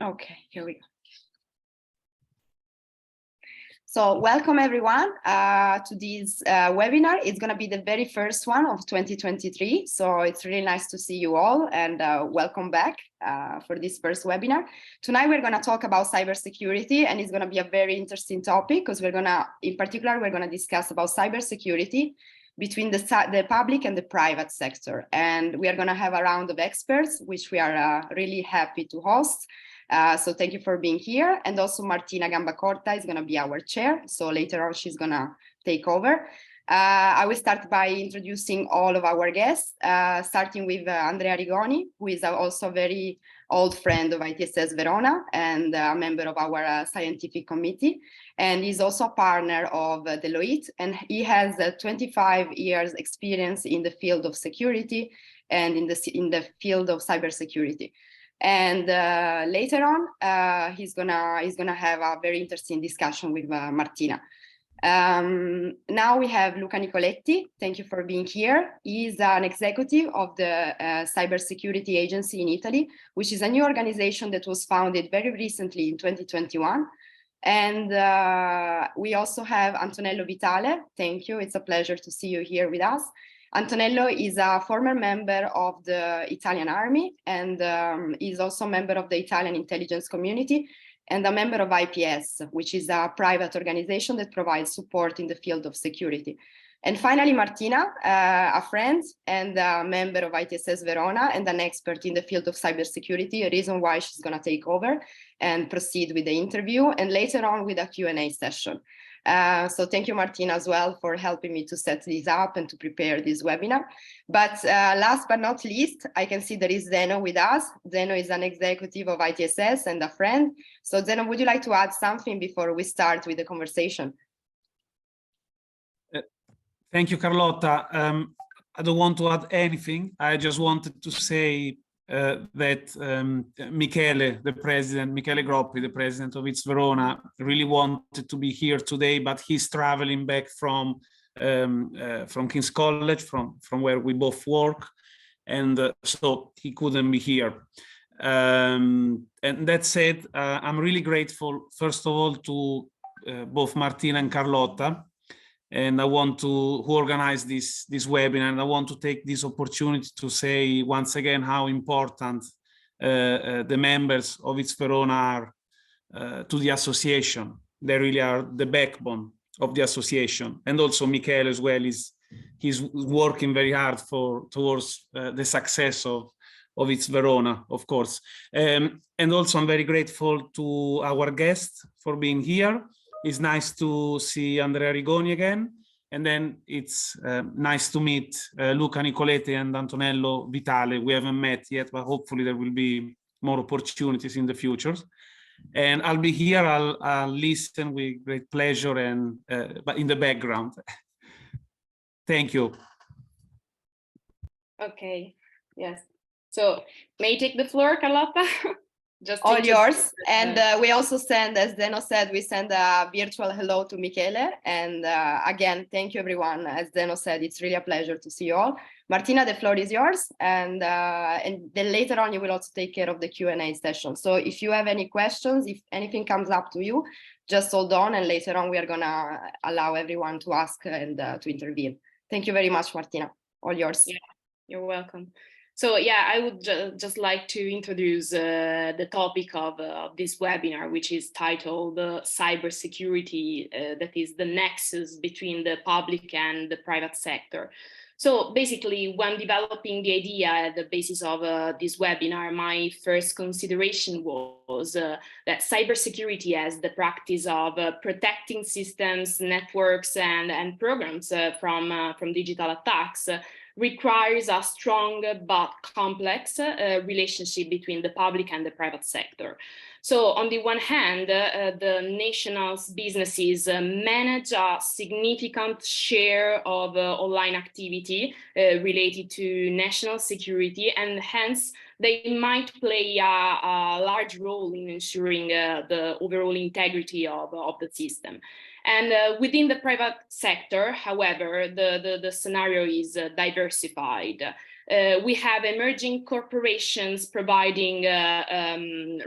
Okay, here we go. So welcome everyone to this webinar. It's going to be the very first one of 2023. So it's really nice to see you all and welcome back for this first webinar. Tonight we're going to talk about cybersecurity, and it's going to be a very interesting topic because we're going to, in particular, we're going to discuss about cybersecurity between the public and the private sector. And we are going to have a round of experts, which we are really happy to host. So thank you for being here. And also Martina Gambacorta is going to be our chair. So later on, she's going to take over. I will start by introducing all of our guests, starting with Andrea Rigoni, who is also a very old friend of ITSS Verona and a member of our scientific committee. And he's also a partner of Deloitte, and he has 25 years experience in the field of security and in the field of cybersecurity. And later on, he's gonna have a very interesting discussion with Martina. Now we have Luca Nicoletti. Thank you for being here. He's an executive of the Cybersecurity Agency in Italy, which is a new organization that was founded very recently in 2021. And we also have Antonello Vitale. Thank you. It's a pleasure to see you here with us. Antonello is a former member of the Italian Army and is also a member of the Italian intelligence community and a member of ITSS, which is a private organization that provides support in the field of security. And finally, Martina, a friend and a member of ITSS Verona and an expert in the field of cybersecurity, a reason why she's going to take over and proceed with the interview and later on with a Q&A session. So thank you, Martina, as well, for helping me to set this up and to prepare this webinar. But last but not least, I can see there is Zeno with us. Zeno is an executive of ITSS and a friend. So Zeno, would you like to add something before we start with the conversation? Thank you, Carlotta. I don't want to add anything. I just wanted to say that Michele, Michele Groppi, the president of ITSS Verona, really wanted to be here today, but he's traveling back from King's College, from where we both work, and so he couldn't be here. And that said, I'm really grateful, first of all, to both Martina and Carlotta, and I want to who organized this webinar, and I want to take this opportunity to say once again how important the members of ITSS Verona are to the association. They really are the backbone of the association, and also Michele as well he's working very hard towards the success of ITSS Verona, of course. And also I'm very grateful to our guests for being here. It's nice to see Andrea Rigoni again, and then it's nice to meet Luca Nicoletti and Antonello Vitale. We haven't met yet, but hopefully there will be more opportunities in the future. And I'll be here, I'll listen with great pleasure and but in the background. Thank you. Okay, yes. So may I take the floor, Carlotta? Just all yours. And we also send, as Zeno said, we send a virtual hello to Michele. And again, thank you, everyone. As Zeno said, it's really a pleasure to see you all. Martina, the floor is yours. And then later on, you will also take care of the Q&A session. So if you have any questions, if anything comes up to you, just hold on. And later on, we are going to allow everyone to ask and to intervene. Thank you very much, Martina. All yours. Yeah, you're welcome. So yeah, I would just like to introduce the topic of this webinar, which is titled Cybersecurity, that is the nexus between the public and the private sector. So basically, when developing the idea at the basis of this webinar, my first consideration was that cybersecurity as the practice of protecting systems, networks, and programs from digital attacks requires a strong but complex relationship between the public and the private sector. So on the one hand, the national businesses manage a significant share of online activity related to national security, and hence they might play a large role in ensuring the overall integrity of the system. And within the private sector, however, the scenario is diversified. We have emerging corporations providing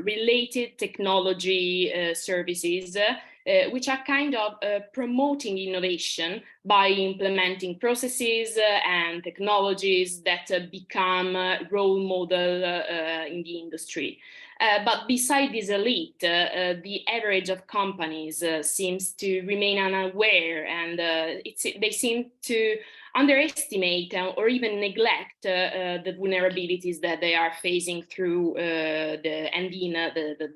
related technology services, which are kind of promoting innovation by implementing processes and technologies that become role model in the industry. But beside this elite, the average of companies seems to remain unaware, and they seem to underestimate or even neglect the vulnerabilities that they are facing through the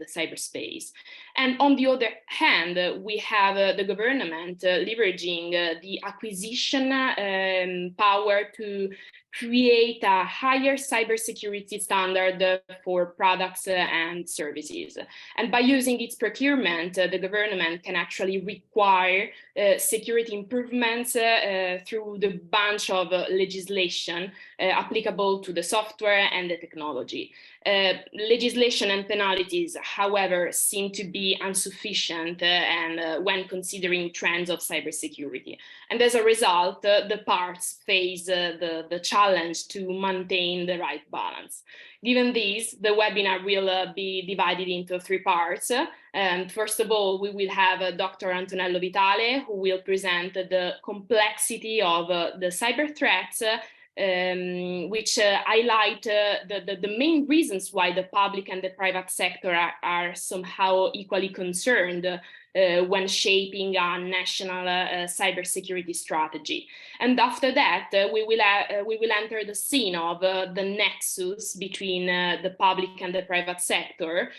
cyberspace. And on the other hand, we have the government leveraging the acquisition power to create a higher cybersecurity standard for products and services. And by using its procurement, the government can actually require security improvements through the bunch of legislation applicable to the software and the technology. Legislation and penalties, however, seem to be insufficient when considering trends of cybersecurity. And as a result, the parts face the challenge to maintain the right balance. Given this, the webinar will be divided into 3 parts. First of all, we will have Dr. Antonello Vitale, who will present the complexity of the cyber threats, which highlight the main reasons why the public and the private sector are somehow equally concerned when shaping a national cybersecurity strategy. And after that, we will enter the scene of the nexus between the public and the private sector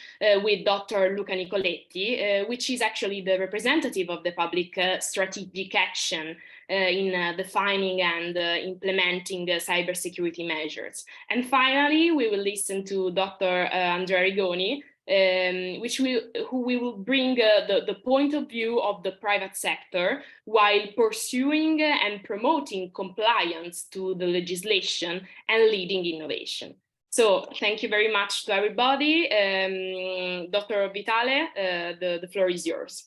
with Dr. Luca Nicoletti, which is actually the representative of the public strategic action in defining and implementing cybersecurity measures. And finally, we will listen to Dr. Andrea Rigoni, who will bring the point of view of the private sector while pursuing and promoting compliance to the legislation and leading innovation. So thank you very much to everybody. Dr. Vitale, the floor is yours.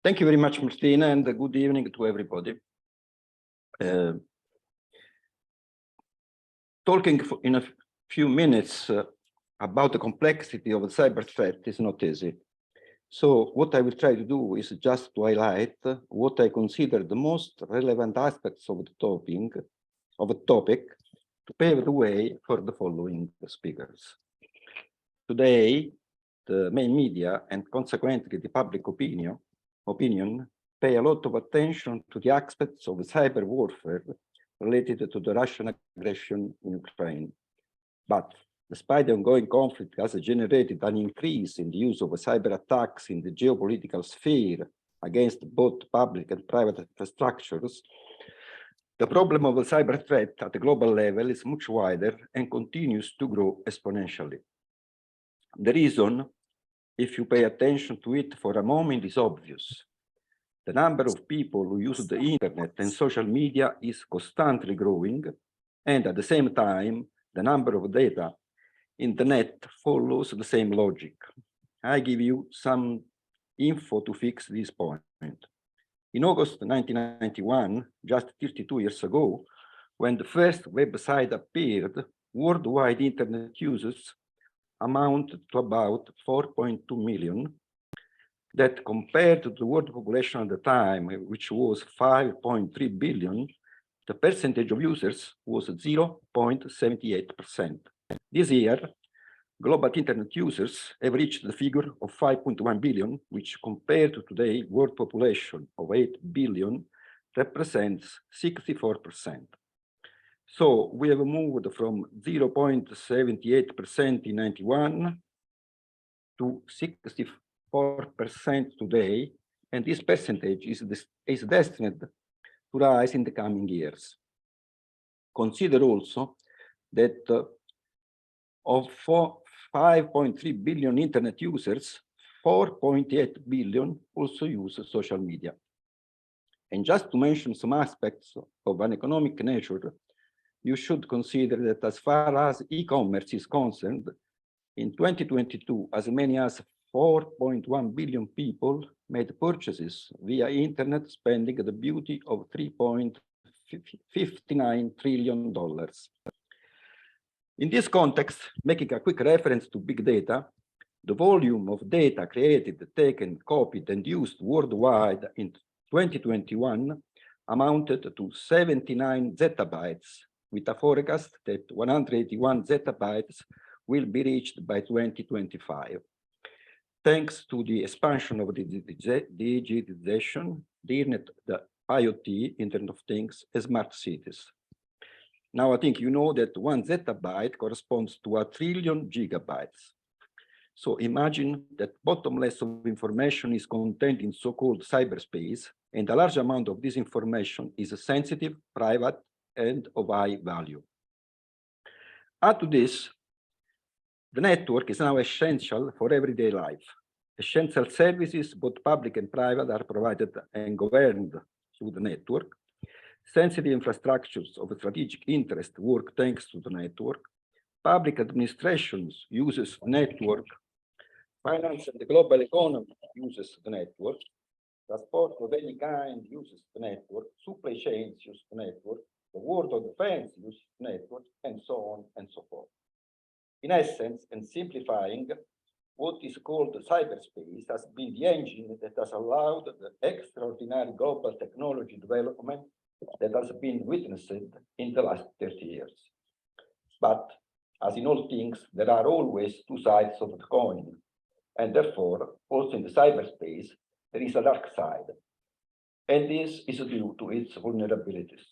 Thank you very much, Martina, and good evening to everybody. Talking in a few minutes about the complexity of a cyber threat is not easy. So what I will try to do is just to highlight what I consider the most relevant aspects of the topic to pave the way for the following speakers. Today, the main media and consequently the public opinion pay a lot of attention to the aspects of cyber warfare related to the Russian aggression in Ukraine. But despite the ongoing conflict has generated an increase in the use of cyber attacks in the geopolitical sphere against both public and private infrastructures, the problem of a cyber threat at the global level is much wider and continues to grow exponentially. The reason, if you pay attention to it for a moment, is obvious. The number of people who use the internet and social media is constantly growing, and at the same time, the number of data in the net follows the same logic. I give you some info to fix this point. In August 1991, just 32 years ago, when the first website appeared, worldwide internet users amounted to about 4.2 million. That compared to the world population at the time, which was 5.3 billion, the percentage of users was 0.78%. This year, global internet users have reached the figure of 5.1 billion, which compared to today's world population of 8 billion represents 64%. So we have moved from 0.78% in 91 to 64% today, and this percentage is destined to rise in the coming years. Consider also that of 5.3 billion internet users, 4.8 billion also use social media. And just to mention some aspects of an economic nature, you should consider that as far as e-commerce is concerned, in 2022, as many as 4.1 billion people made purchases via internet, spending the beauty of 3.5 $59 trillion. In this context, making a quick reference to big data, the volume of data created, taken, copied, and used worldwide in 2021 amounted to 79 zettabytes, with a forecast that 181 zettabytes will be reached by 2025. Thanks to the expansion of the digitization, the IoT, Internet of Things, and smart cities. Now I think you know that 1 zettabyte corresponds to 1 trillion gigabytes. So imagine that bottomless of information is contained in so-called cyberspace, and a large amount of this information is sensitive, private, and of high value. Add to this, the network is now essential for everyday life. Essential services, both public and private, are provided and governed through the network. Sensitive infrastructures of strategic interest work thanks to the network. Public administrations uses the network. Finance and the global economy uses the network. Transport of any kind uses the network. Supply chains use the network. The world of defense uses the network, and so on and so forth. In essence, and simplifying, what is called the cyberspace has been the engine that has allowed the extraordinary global technology development that has been witnessed in the last 30 years. But as in all things, there are always two sides of the coin. And therefore, also in the cyberspace, there is a dark side. And this is due to its vulnerabilities.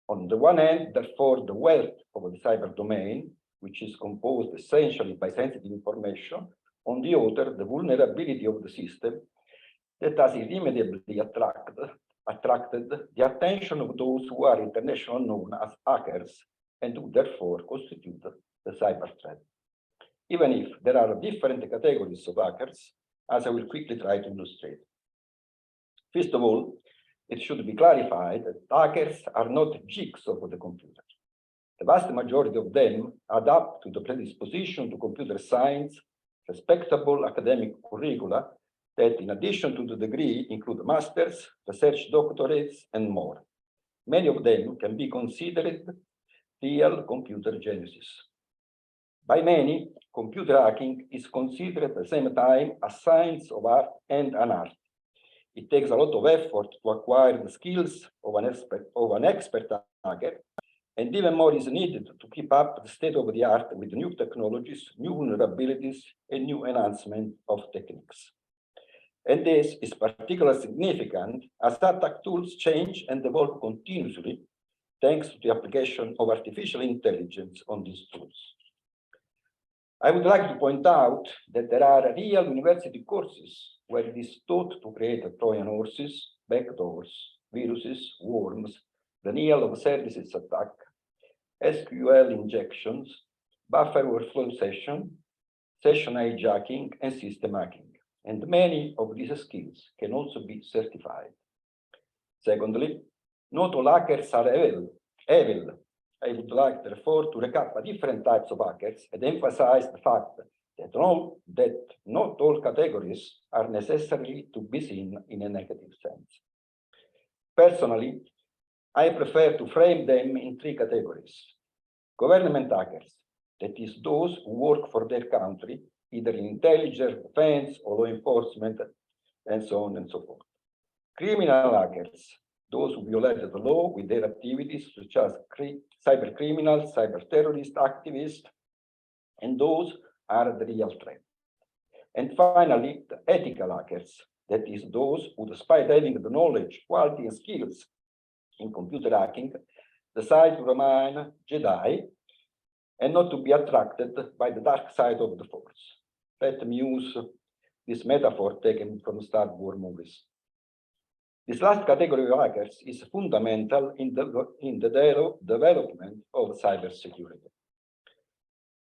On the one hand, therefore, the wealth of the cyber domain, which is composed essentially by sensitive information. On the other, the vulnerability of the system that has irremediably attracted the attention of those who are internationally known as hackers and who therefore constitute the cyber threat. Even if there are different categories of hackers, as I will quickly try to illustrate. First of all, it should be clarified that hackers are not geeks of the computer. The vast majority of them adapt to the predisposition to computer science, respectable academic curricula that, in addition to the degree, include masters, research doctorates, and more. Many of them can be considered real computer geniuses. By many, computer hacking is considered at the same time a science of art and an art. It takes a lot of effort to acquire the skills of an expert hacker, and even more is needed to keep up the state of the art with new technologies, new vulnerabilities, and new enhancement of techniques. And this is particularly significant as attack tools change and evolve continuously, thanks to the application of artificial intelligence on these tools. I would like to point out that there are real university courses where it is taught to create Trojan horses, backdoors, viruses, worms, denial of services attack, SQL injections, buffer overflow session hijacking, and system hacking. And many of these skills can also be certified. Secondly, not all hackers are evil. I would like, therefore, to recap different types of hackers and emphasize the fact that not all categories are necessarily to be seen in a negative sense. Personally, I prefer to frame them in three categories. Government hackers, that is those who work for their country, either in intelligence, defense, or law enforcement, and so on and so forth. Criminal hackers, those who violate the law with their activities, such as cyber criminals, cyber terrorist activists, and those are the real threat. And finally, the ethical hackers, that is those who, despite having the knowledge, quality, and skills in computer hacking, decide to remain Jedi and not to be attracted by the dark side of the Force. Let me use this metaphor taken from Star Wars movies. This last category of hackers is fundamental in the development of cybersecurity.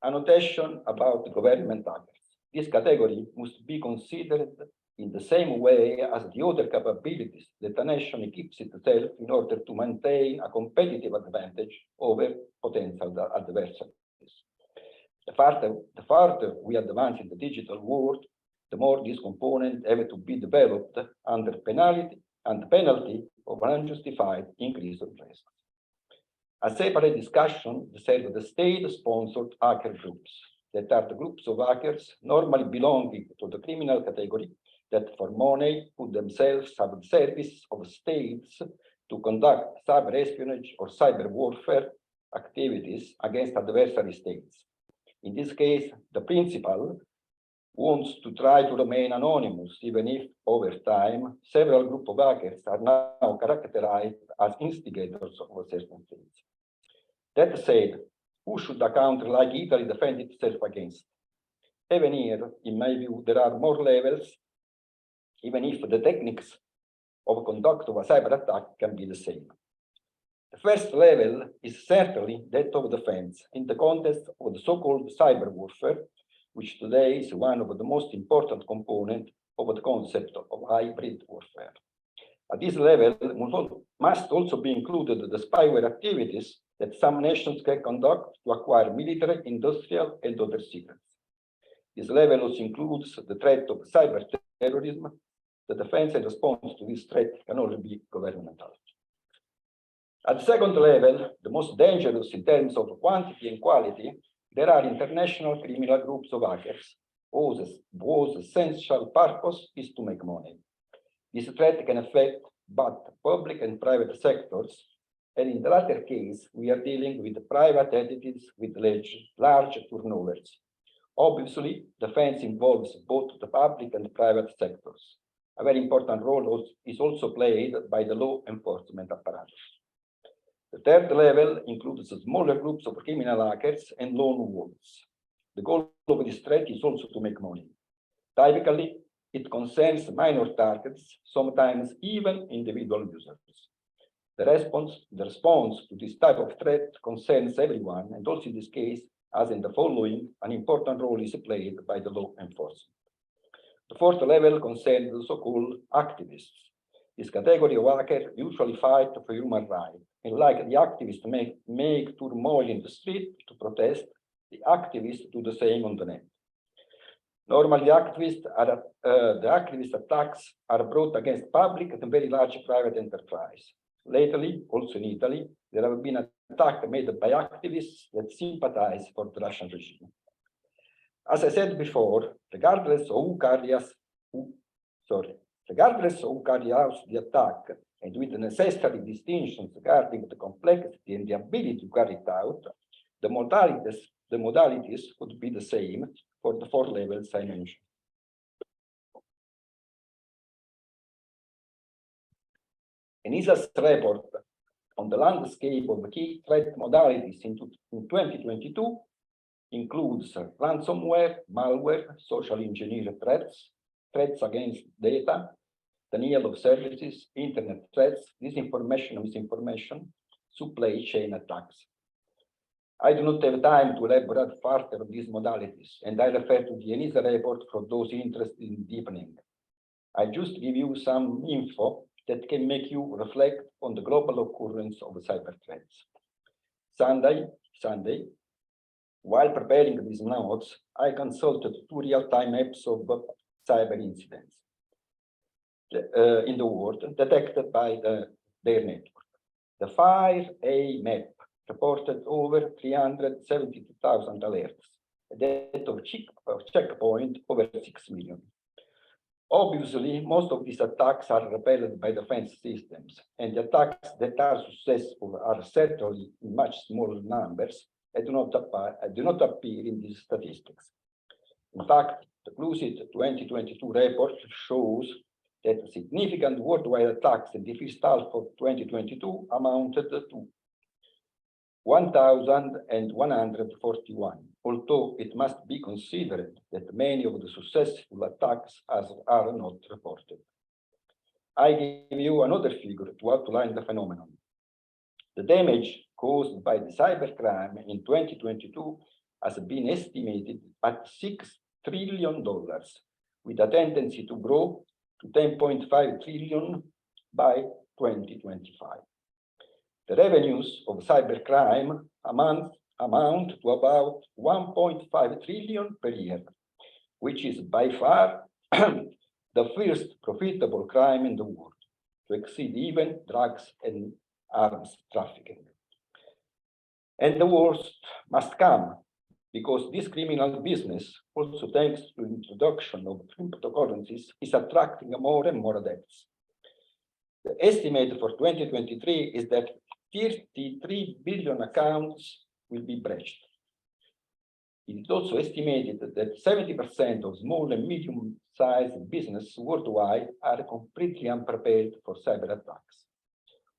A notation about government hackers. This category must be considered in the same way as the other capabilities that a nation equips itself in order to maintain a competitive advantage over potential adversaries. The farther we advance in the digital world, the more these components have to be developed under penalty of an unjustified increase of risk. A separate discussion deserves the state-sponsored hacker groups, that are the groups of hackers normally belonging to the criminal category that for money put themselves at the service of states to conduct cyber espionage or cyber warfare activities against adversary states. In this case, the principal wants to try to remain anonymous, even if over time, several groups of hackers are now characterized as instigators of certain states. That said, who should a country like Italy defend itself against? Even here, in my view, there are more levels, even if the techniques of conduct of a cyber attack can be the same. The first level is certainly that of defense in the context of the so-called cyber warfare, which today is one of the most important components of the concept of hybrid warfare. At this level, must also be included the spyware activities that some nations can conduct to acquire military, industrial, and other secrets. This level also includes the threat of cyber terrorism. The defense and response to this threat can only be governmental. At the second level, the most dangerous in terms of quantity and quality, there are international criminal groups of hackers whose essential purpose is to make money. This threat can affect both public and private sectors, and in the latter case, we are dealing with private entities with large turnovers. Obviously, defense involves both the public and private sectors. A very important role is also played by the law enforcement apparatus. The third level includes smaller groups of criminal hackers and lone wolves. The goal of this threat is also to make money. Typically, it concerns minor targets, sometimes even individual users. The response to this type of threat concerns everyone, and also in this case, as in the following, an important role is played by the law enforcement. The fourth level concerns the so-called activists. This category of hackers usually fight for human rights, and like the activists make turmoil in the street to protest, the activists do the same on the net. Normally, the activist attacks are brought against public and very large private enterprise. Lately, also in Italy, there have been attacks made by activists that sympathize for the Russian regime. As I said before, regardless of who carries out the attack, and with the necessary distinctions regarding the complexity and the ability to carry it out, the modalities would be the same for the four levels I mentioned. An ITSS report on the landscape of key threat modalities in 2022 includes ransomware, malware, social engineering threats, threats against data, denial of services, internet threats, disinformation and misinformation, supply chain attacks. I do not have time to elaborate further on these modalities, and I refer to the ENISA report for those interested in deepening. I just give you some info that can make you reflect on the global occurrence of cyber threats. Sunday, while preparing these notes, I consulted 2 real-time maps of cyber incidents in the world detected by their network. The FIRE-A map reported over 372,000 alerts, a date of checkpoint over 6 million. Obviously, most of these attacks are repelled by defense systems, and the attacks that are successful are certainly in much smaller numbers and do not appear in these statistics. In fact, the Lucid 2022 report shows that significant worldwide attacks in the first half of 2022 amounted to 1,141, although it must be considered that many of the successful attacks are not reported. I give you another figure to outline the phenomenon. The damage caused by the cybercrime in 2022 has been estimated at $6 trillion, with a tendency to grow to 10.5 trillion by 2025. The revenues of cybercrime amount to about 1.5 trillion per year, which is by far the first profitable crime in the world. to exceed even drugs and arms trafficking. And the worst must come, because this criminal business, also thanks to the introduction of cryptocurrencies, is attracting more and more adepts. The estimate for 2023 is that 33 billion accounts will be breached. It is also estimated that 70% of small and medium-sized businesses worldwide are completely unprepared for cyber attacks,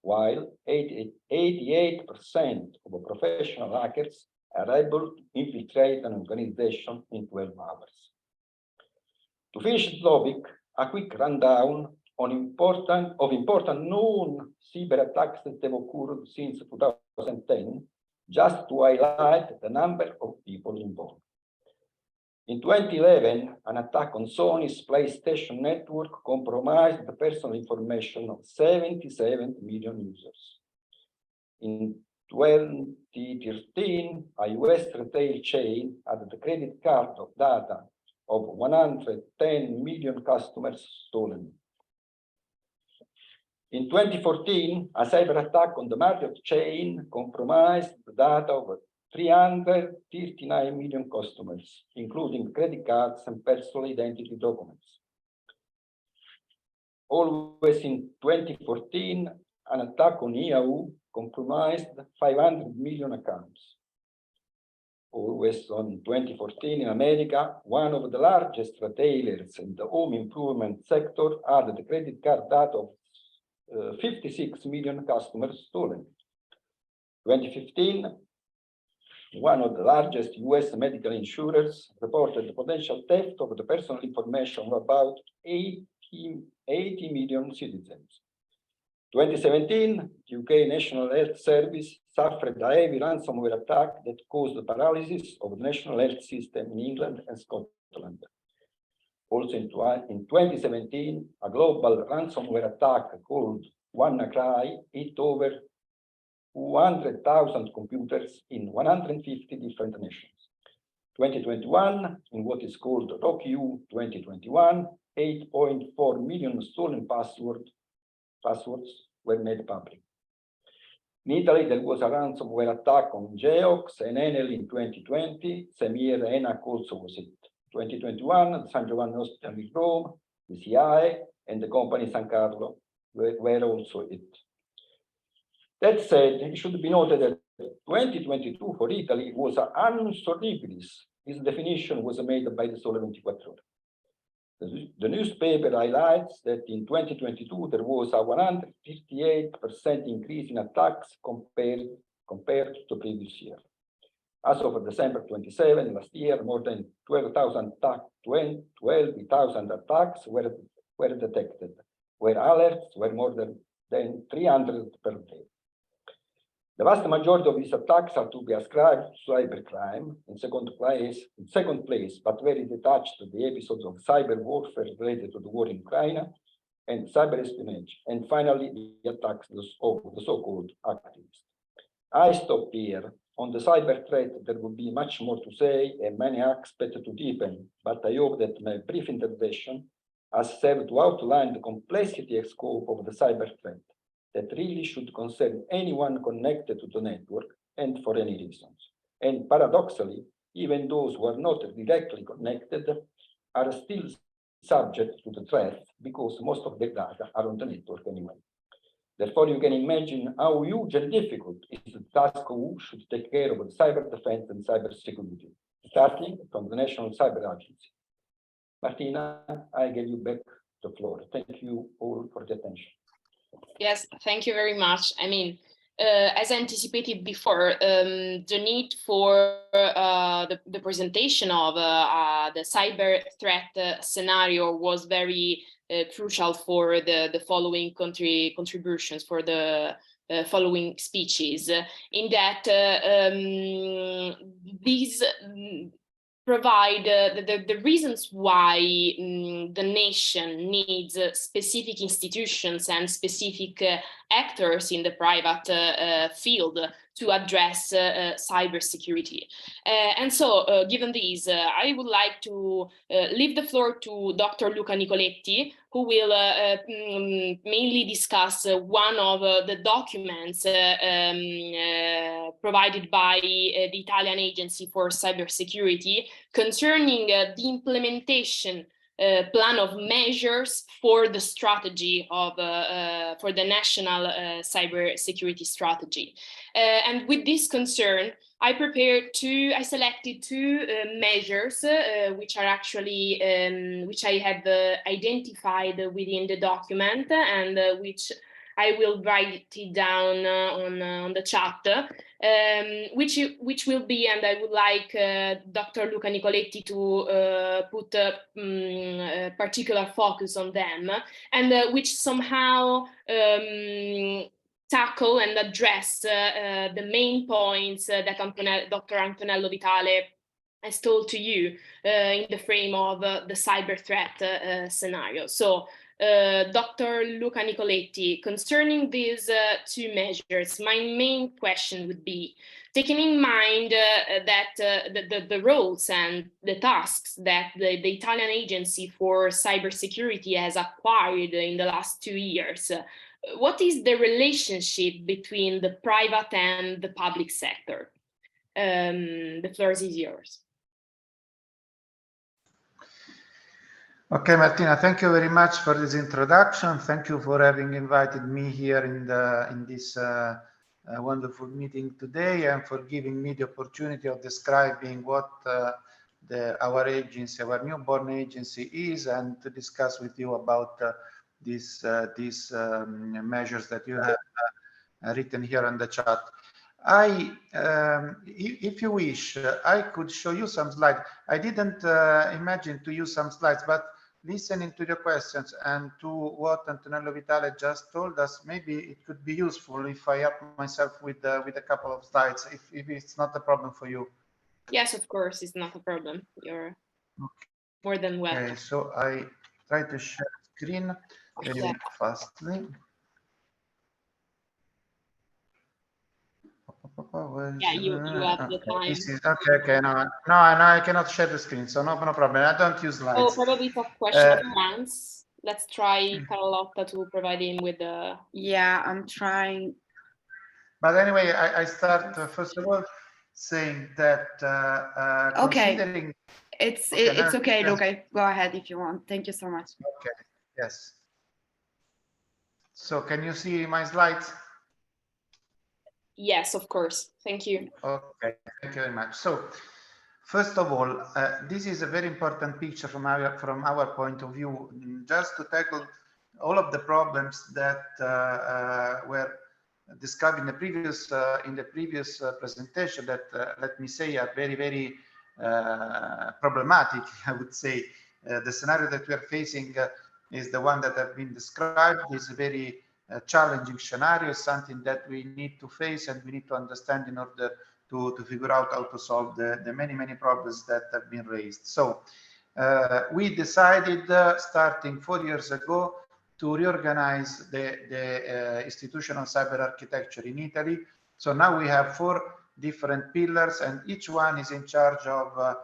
while 88% of professional hackers are able to infiltrate an organization in 12 hours. To finish the topic, a quick rundown on important known cyber attacks that have occurred since 2010, just to highlight the number of people involved. In 2011, an attack on Sony's PlayStation network compromised the personal information of 77 million users. In 2013, a US retail chain had the credit card data of 110 million customers stolen. In 2014, a cyber attack on the Marriott chain compromised the data of 339 million customers, including credit cards and personal identity documents. Always in 2014, an attack on Yahoo compromised 500 million accounts. Always on 2014 in America, one of the largest retailers in the home improvement sector had the credit card data of 56 million customers stolen. 2015, one of the largest US medical insurers reported the potential theft of the personal information of about 80 million citizens. 2017, the UK National Health Service suffered a heavy ransomware attack that caused the paralysis of the national health system in England and Scotland. Also in 2017, a global ransomware attack called WannaCry hit over 200,000 computers in 150 different nations. 2021, in what is called RockU 2021, 8.4 million stolen passwords were made public. In Italy, there was a ransomware attack on Geox and Enel in 2020. Same year, ENAC also was hit. 2021, the San Giovanni Hospital in Rome, the CIA, and the company San Carlo were also hit. That said, it should be noted that 2022 for Italy was an annus horribilis. This definition was made by the Sole 24 Ore. The newspaper highlights that in 2022 there was a 158% increase in attacks compared to the previous year. As of December 27 last year, more than 12,000 attacks were detected, where alerts were more than 300 per day. The vast majority of these attacks are to be ascribed to cybercrime in second place, but very detached to the episodes of cyber warfare related to the war in Ukraine and cyber espionage, and finally the attacks of the so-called activists. I stop here. On the cyber threat, there will be much more to say and many aspects to deepen, but I hope that my brief intervention has served to outline the complexity and scope of the cyber threat that really should concern anyone connected to the network and for any reasons. And paradoxically, even those who are not directly connected are still subject to the threat because most of their data are on the network anyway. Therefore, you can imagine how huge and difficult is the task of who should take care of the cyber defense and cyber security, starting from the National Cyber Agency. Martina, I give you back the floor. Thank you all for the attention. Yes, thank you very much. I mean, as anticipated before, the need for the presentation of the cyber threat scenario was very crucial for the following contributions, for the following speeches, in that these provide the reasons why the nation needs specific institutions and specific actors in the private field to address cybersecurity. And so, given these, I would like to leave the floor to Dr. Luca Nicoletti, who will mainly discuss one of the documents provided by the Italian Agency for Cybersecurity concerning the implementation plan of measures for the strategy of for the national cybersecurity strategy. And with this concern, I selected two measures which are actually which I have identified within the document, and which I will write it down on the chat, which will be, and I would like Dr. Luca Nicoletti to put a particular focus on them, and which somehow tackle and address the main points that Dr. Antonello Vitale has told to you in the frame of the cyber threat scenario. So, Dr. Luca Nicoletti, concerning these two measures, my main question would be, taking in mind that the roles and the tasks that the Italian Agency for Cybersecurity has acquired in the last 2 years, what is the relationship between the private and the public sector? The floor is yours. Okay, Martina, thank you very much for this introduction. Thank you for having invited me here in this wonderful meeting today, and for giving me the opportunity of describing what our agency, our newborn agency is, and to discuss with you about these measures that you have written here on the chat. If you wish, I could show you some slides. I didn't imagine to use some slides, but listening to the questions and to what Antonello Vitale just told us, maybe it could be useful if I help myself with a couple of slides, if it's not a problem for you. Yes, of course, it's not a problem. You're more than welcome. Okay, so I try to share screen very fastly. Yeah, you have the time. This is, okay, no, I cannot share the screen, so no problem. I don't use slides. Oh, probably it's a question of Hans. Let's try Carlotta to provide him with the. Yeah, I'm trying. But anyway, I start first of all saying that okay, considering it's okay, yes. Luca. Go ahead if you want. Thank you so much. Okay, yes. So can you see my slides? Yes, of course. Thank you. Okay, thank you very much. So, first of all, this is a very important picture from our point of view, just to tackle all of the problems that were described in the previous presentation. That let me say are very, very problematic. I would say the scenario that we are facing is the one that have been described. Is a very challenging scenario, something that we need to face and we need to understand in order to figure out how to solve the many problems that have been raised. So we decided starting 4 years ago to reorganize the institutional cyber architecture in Italy. So now we have 4 different pillars, and each one is in charge of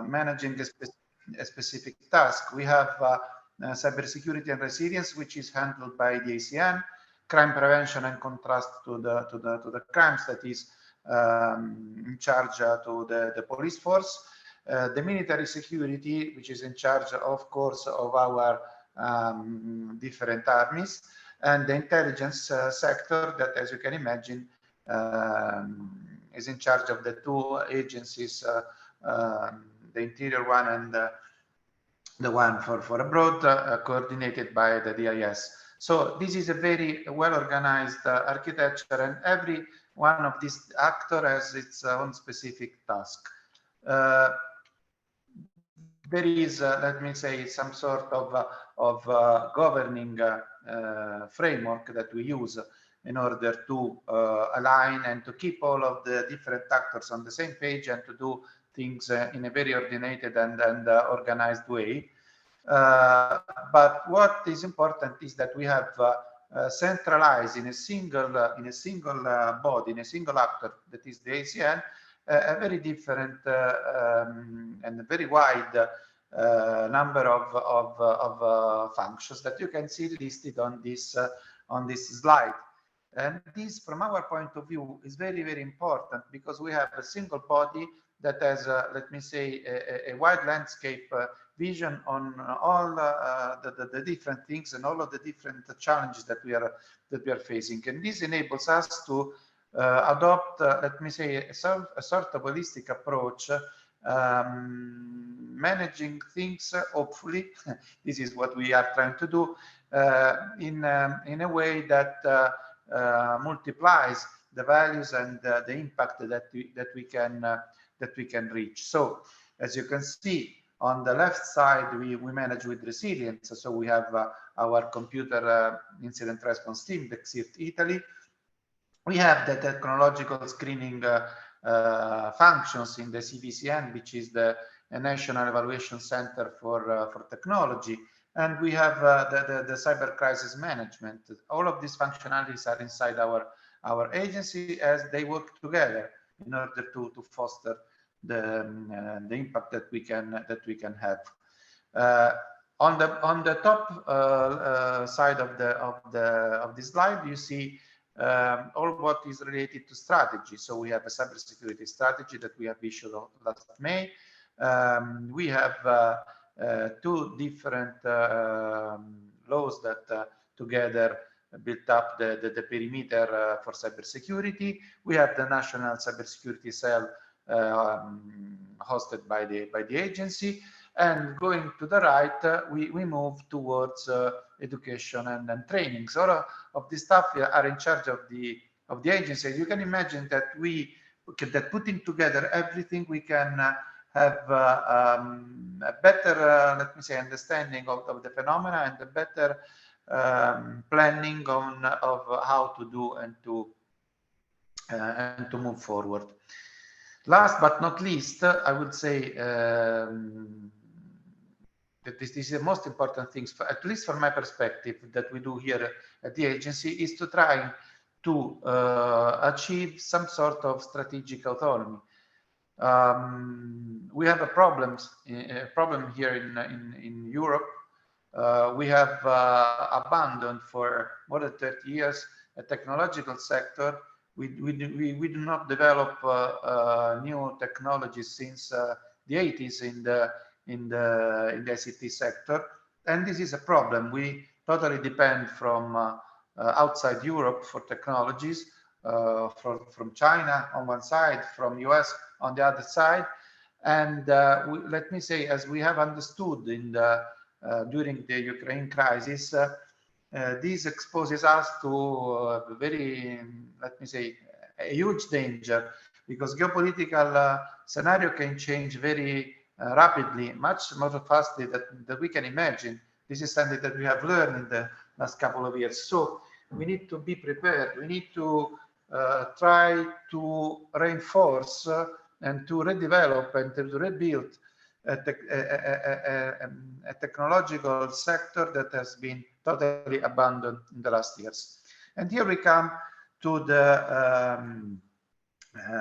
managing a specific task. We have cybersecurity and resilience, which is handled by the ACN, crime prevention and contrast to the crimes, that is in charge to the police force, the military security, which is in charge, of course, of our different armies, and the intelligence sector that, as you can imagine, is in charge of the 2 agencies, the interior one and the one for abroad, coordinated by the DIS. So this is a very well-organized architecture, and every one of these actors has its own specific task. There is, let me say, some sort of governing framework that we use in order to align and to keep all of the different actors on the same page and to do things in a very coordinated and organized way. But what is important is that we have centralize in a single body, in a single actor, that is the ACN, a very different and a very wide number of functions that you can see listed on this slide. And this, from our point of view, is very, very important, because we have a single body that has, let me say, a wide landscape vision on all the different things and all of the different challenges that we are facing. And this enables us to adopt, let me say, a sort of holistic approach, managing things, hopefully, this is what we are trying to do, in a way that multiplies the values and the impact that we can reach. So, as you can see, on the left side, we manage with resilience. So we have our computer incident response team, the XIRT Italy. We have the technological screening functions in the CVCN, which is the National Evaluation Center for Technology. And we have the cyber crisis management. All of these functionalities are inside our agency, as they work together in order to foster the impact that we can have. On the top side of this slide, you see all what is related to strategy. So we have a cybersecurity strategy that we have issued last May. We have two different laws that together built up the perimeter for cybersecurity. We have the National Cybersecurity Cell hosted by the agency, and going to the right, we move towards education and training. So all of this stuff are in charge of the agency. You can imagine that putting together everything, we can have a better, let me say, understanding of the phenomena, and a better planning of how to do and to move forward. Last but not least, I would say that this is the most important thing, at least from my perspective, that we do here at the agency, is to try to achieve some sort of strategic autonomy. We have a problem here in Europe. We have abandoned for more than 30 years a technological sector. We do not develop new technologies since the 80s in the ICT sector, and this is a problem. We totally depend from outside Europe for technologies, from China on one side, from US on the other side, and let me say, as we have understood during the Ukraine crisis, this exposes us to very, let me say, a huge danger, because geopolitical scenario can change very rapidly, much more fastly than we can imagine. This is something that we have learned in the last couple of years. So we need to be prepared. We need to try to reinforce and to redevelop and to rebuild a technological sector that has been totally abandoned in the last years. And here we come to the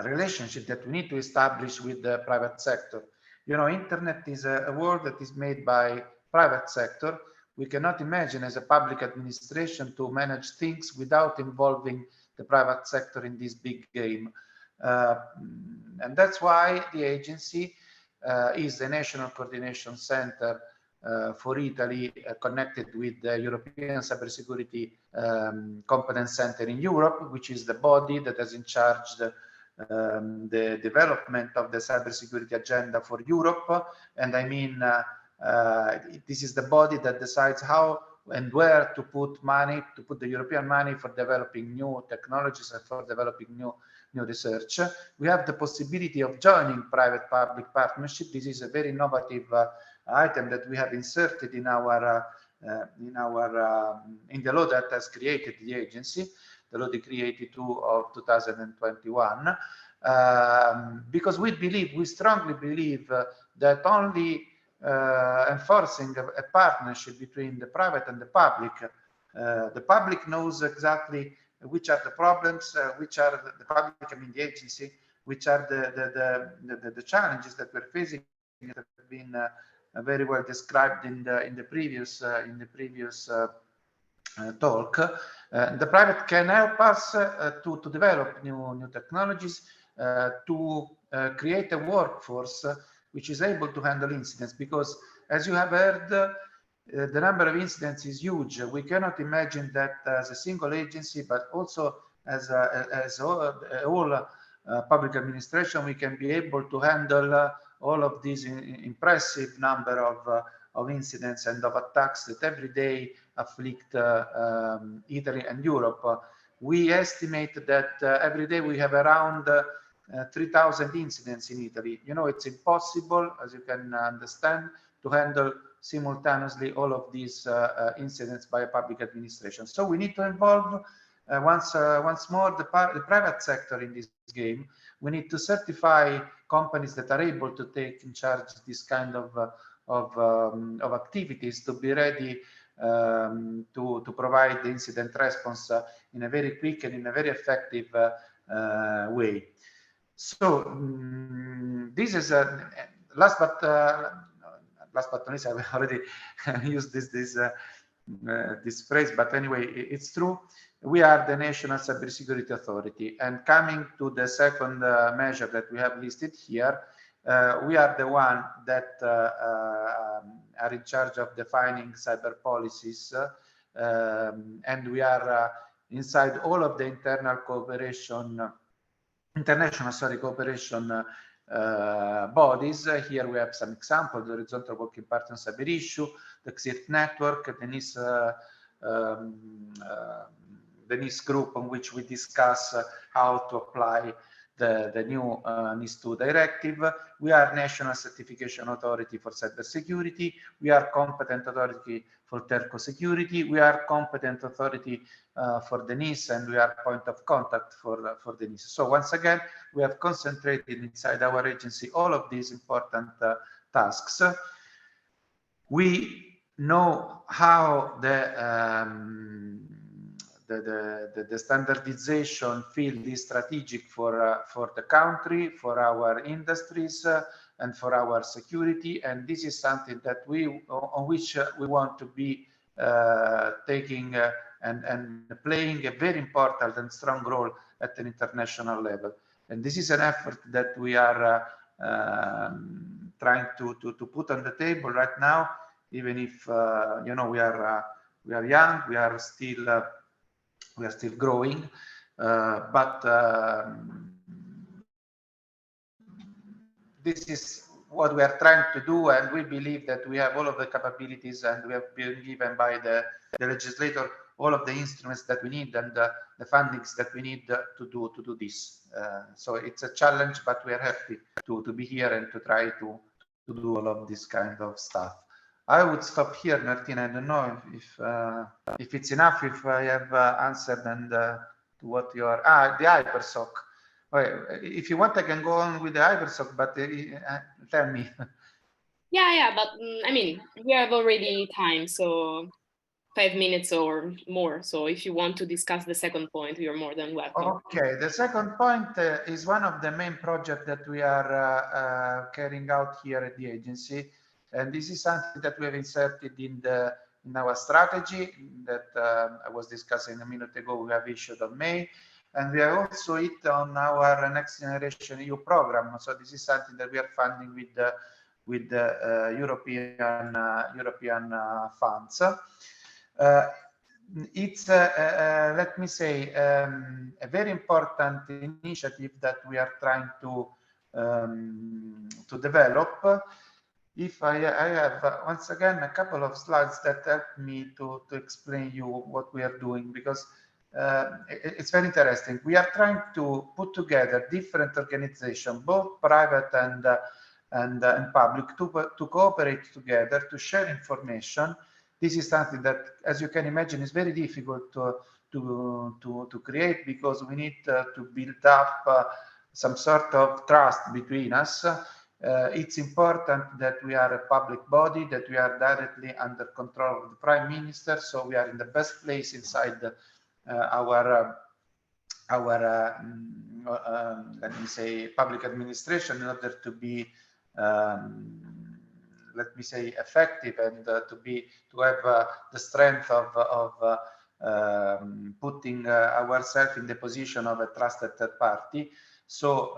relationship that we need to establish with the private sector. You know, internet is a world that is made by private sector. We cannot imagine as a public administration to manage things without involving the private sector in this big game. And that's why the agency is the National Coordination Center for Italy, connected with the European Cybersecurity Competence Center in Europe, which is the body that is in charge the development of the cybersecurity agenda for Europe. And I mean, this is the body that decides how and where to put money, to put the European money for developing new technologies and for developing new research. We have the possibility of joining private-public partnership. This is a very innovative item that we have inserted in the law that has created the agency, the law decree 82 of 2021, because we strongly believe that only enforcing a partnership between the private and the public The public knows exactly which are the problems, which are the public, I mean the agency, which are the challenges that we're facing, that have been very well described in the previous talk. The private can help us to develop new technologies, to create a workforce which is able to handle incidents, because as you have heard, the number of incidents is huge. We cannot imagine that as a single agency, but also as all public administration, we can be able to handle all of these impressive number of incidents and of attacks that every day afflict Italy and Europe. We estimate that every day we have around 3,000 incidents in Italy. You know, it's impossible, as you can understand, to handle simultaneously all of these incidents by a public administration. So we need to involve once more the private sector in this game. We need to certify companies that are able to take in charge this kind of activities, to be ready to provide the incident response in a very quick and in a very effective way. So this is last but not least. I've already used this phrase, but anyway, it's true. We are the National Cybersecurity Authority, and coming to the second measure that we have listed here, we are the one that are in charge of defining cyber policies, and we are inside all of the international cooperation bodies. Here we have some examples: the Horizontal Working Party on Cyber Issue, the XIRT Network, the NIS group, on which we discuss how to apply the new NIS2 directive. We are National Certification Authority for Cybersecurity. We are competent authority for telco security. We are competent authority for the NIS, and we are point of contact for the NIS. So once again, we have concentrated inside our agency all of these important tasks. We know how the standardization field is strategic for the country, for our industries, and for our security, and this is something that on which we want to be taking and playing a very important and strong role at an international level. And this is an effort that we are trying to put on the table right now, even if you know, we are young, we are still growing, but this is what we are trying to do, and we believe that we have all of the capabilities, and we have been given by the legislator all of the instruments that we need and the fundings that we need to do this. So it's a challenge, but we are happy to be here and to try to do all of this kind of stuff. I would stop here, Martina. I don't know if it's enough, if I have answered and to what you are. The HyperSOC. Okay, if you want, I can go on with the HyperSOC, but tell me. Yeah, but I mean, we have already time, so 5 minutes or more. So if you want to discuss the second point, you're more than welcome. Okay, the second point is one of the main projects that we are carrying out here at the agency. And this is something that we have inserted in our strategy that I was discussing a minute ago. We have issued on May, and we have also it on our Next Generation EU program. So this is something that we are funding with the European funds. It's let me say a very important initiative that we are trying to develop. If I have once again a couple of slides that help me to explain you what we are doing, because it's very interesting. We are trying to put together different organizations, both private and public, to cooperate together, to share information. This is something that, as you can imagine, is very difficult to create, because we need to build up some sort of trust between us. It's important that we are a public body, that we are directly under control of the Prime Minister, so we are in the best place inside our let me say, public administration in order to be, let me say, effective and to have the strength of putting ourselves in the position of a trusted third party. So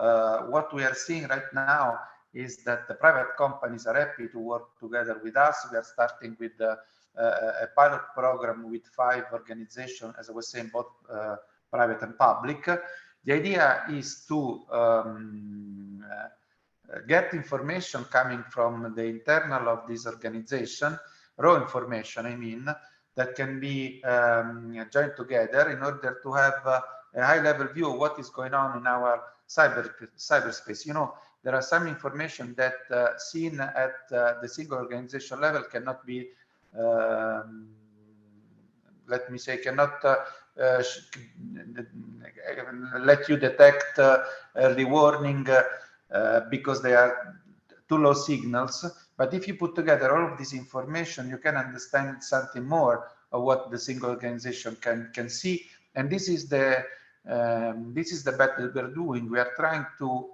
what we are seeing right now is that the private companies are happy to work together with us. We are starting with a pilot program with 5 organizations, as I was saying, both private and public. The idea is to get information coming from the internal of this organization, raw information, I mean, that can be joined together in order to have a high-level view of what is going on in our cyberspace. You know, there are some information that seen at the single organization level cannot be, let me say, cannot let you detect early warning because they are too low signals. But if you put together all of this information, you can understand something more of what the single organization can see. And this is the bet that we're doing. We are trying to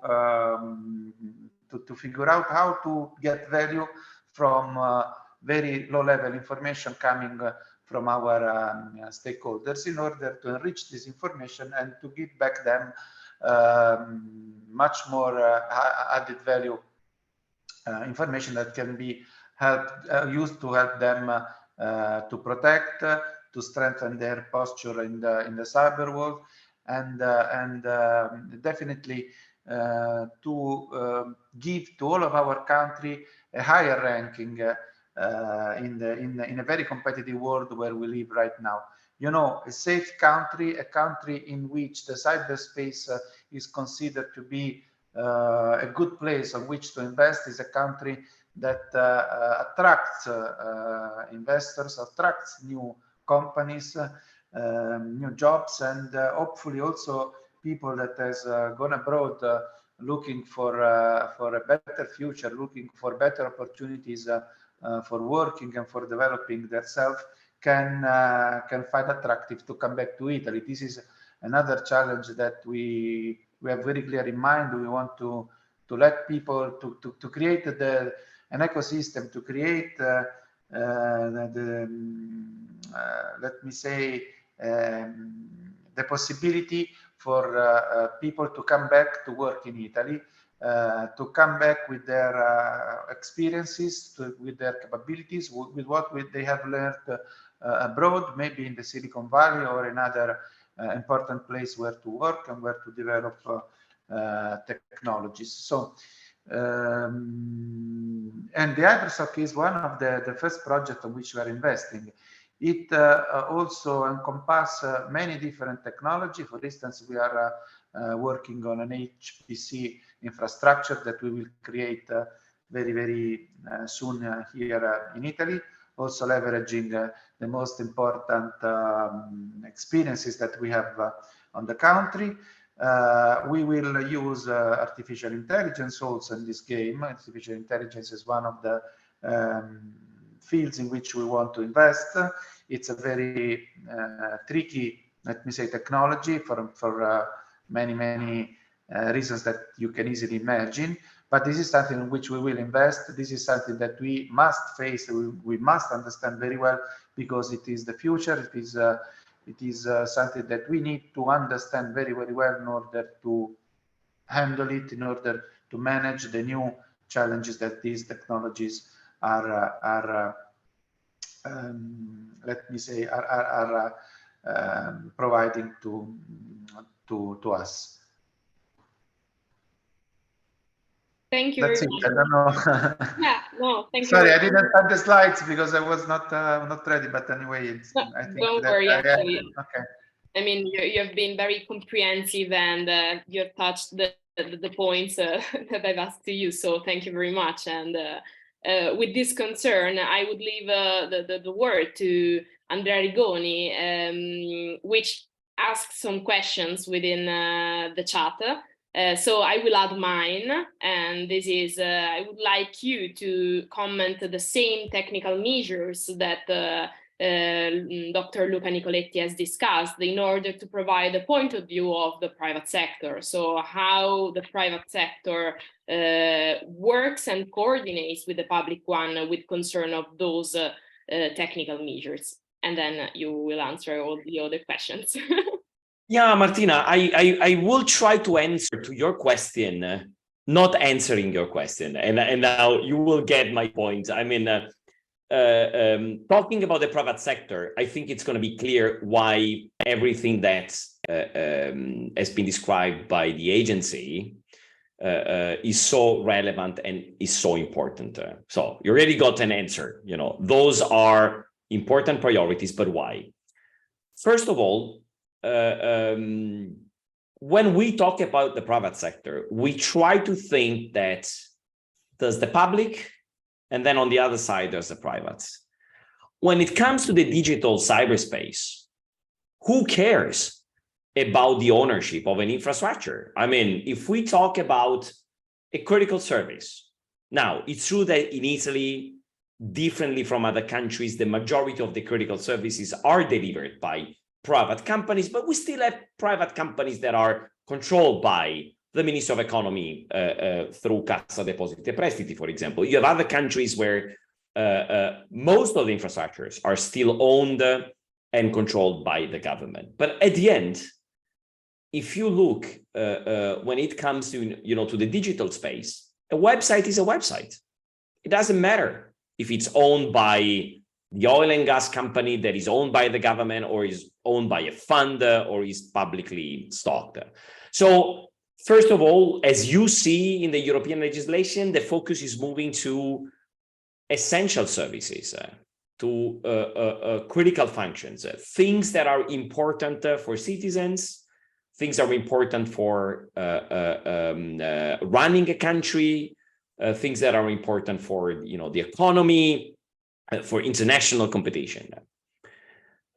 figure out how to get value from very low-level information coming from our stakeholders in order to enrich this information and to give back them much more added value information that can be used to help them to protect, to strengthen their posture in the cyber world, and definitely to give to all of our country a higher ranking in a very competitive world where we live right now. You know, a safe country, a country in which the cyberspace is considered to be a good place on which to invest, is a country that attracts investors, attracts new companies, new jobs, and hopefully also people that has gone abroad looking for a better future, looking for better opportunities for working and for developing themselves, can find attractive to come back to Italy. This is another challenge that we have very clear in mind. We want to let people to create an ecosystem, to create let me say the possibility for people to come back to work in Italy, to come back with their experiences, with their capabilities, with what they have learned abroad, maybe in the Silicon Valley or another important place where to work and where to develop technologies. So, and the HyperSOC is one of the first projects on which we are investing. It also encompasses many different technology. For instance, we are working on an HPC infrastructure that we will create very, very soon here in Italy, also leveraging the most important experiences that we have on the country. We will use artificial intelligence also in this game. Artificial intelligence is one of the fields in which we want to invest. It's a very tricky, let me say, technology for many reasons that you can easily imagine. But this is something in which we will invest. This is something that we must face, we must understand very well, because it is the future. It is something that we need to understand very, very well in order to handle it, in order to manage the new challenges that these technologies are let me say, are providing to us. Thank you. That's it. I don't know. Yeah, no, thank you. Sorry, I didn't have the slides because I was not ready. But anyway, it's, no, I think don't that worry. Actually, okay. I mean, you have been very comprehensive, and you've touched the points that I've asked to you. So thank you very much. And with this concern, I would leave the word to Andrea Rigoni, which asked some questions within the chat. So I will add mine, and this is, I would like you to comment the same technical measures that Dr. Luca Nicoletti has discussed in order to provide a point of view of the private sector. So how the private sector works and coordinates with the public one with concern of those technical measures. And then you will answer all the other questions. Yeah, Martina, I will try to answer to your question, not answering your question. And now you will get my point. I mean, talking about the private sector, I think it's going to be clear why everything that has been described by the agency is so relevant and is so important. So you already got an answer. You know, those are important priorities, but why? First of all, when we talk about the private sector, we try to think that there's the public, and then on the other side, there's the private. When it comes to the digital cyberspace, who cares about the ownership of an infrastructure? I mean, if we talk about a critical service, now it's true that in Italy, differently from other countries, the majority of the critical services are delivered by private companies, but we still have private companies that are controlled by the Ministry of Economy through Cassa Depositi e Prestiti, for example. You have other countries where most of the infrastructures are still owned and controlled by the government. But at the end, if you look when it comes to, you know, to the digital space, a website is a website. It doesn't matter if it's owned by the oil and gas company that is owned by the government, or is owned by a fund, or is publicly stocked. So first of all, as you see in the European legislation, the focus is moving to essential services, to critical functions, things that are important for citizens, things that are important for running a country, things that are important for, you know, the economy, for international competition.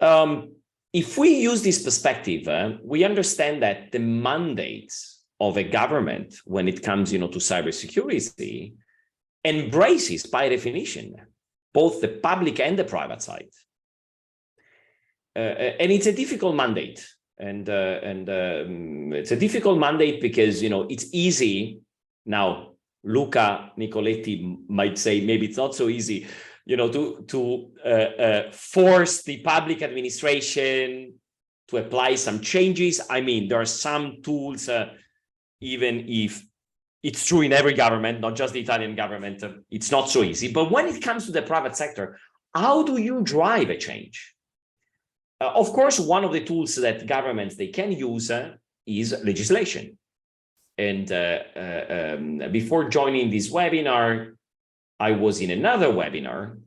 If we use this perspective, we understand that the mandate of a government when it comes, you know, to cybersecurity embraces by definition both the public and the private side. And it's a difficult mandate. And it's a difficult mandate because, you know, it's easy. Now, Luca Nicoletti might say maybe it's not so easy, you know, to force the public administration to apply some changes. I mean, there are some tools, even if it's true in every government, not just the Italian government, it's not so easy. But when it comes to the private sector, how do you drive a change? Of course, one of the tools that governments, they can use is legislation. And before joining this webinar, I was in another webinar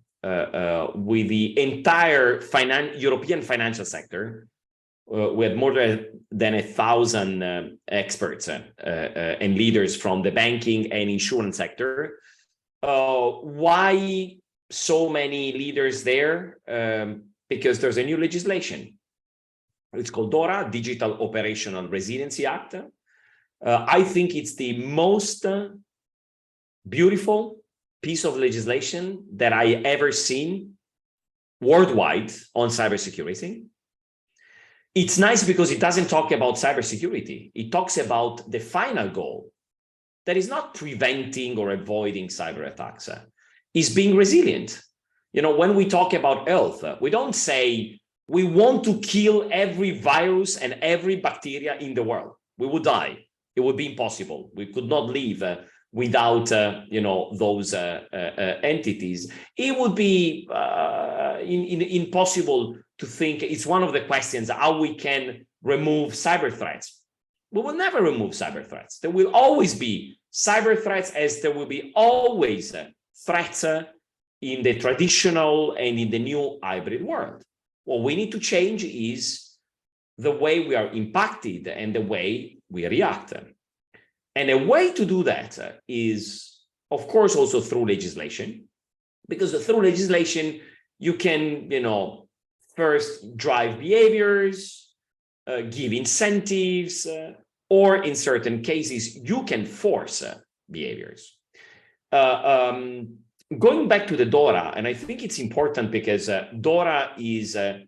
with the entire European financial sector. We had more than 1,000 experts and leaders from the banking and insurance sector. Why so many leaders there? Because there's a new legislation. It's called DORA, Digital Operational Resiliency Act. I think it's the most beautiful piece of legislation that I ever seen worldwide on cybersecurity. It's nice because it doesn't talk about cybersecurity. It talks about the final goal that is not preventing or avoiding cyber attacks, is being resilient. You know, when we talk about health, we don't say we want to kill every virus and every bacteria in the world. We would die. It would be impossible. We could not live without, you know, those entities. It would be impossible to think. It's one of the questions, how we can remove cyber threats. We will never remove cyber threats. There will always be cyber threats, as there will be always threats in the traditional and in the new hybrid world. What we need to change is the way we are impacted and the way we react. And a way to do that is, of course, also through legislation, because through legislation, you can, you know, first drive behaviors, give incentives, or in certain cases, you can force behaviors. Going back to the DORA, and I think it's important because DORA is a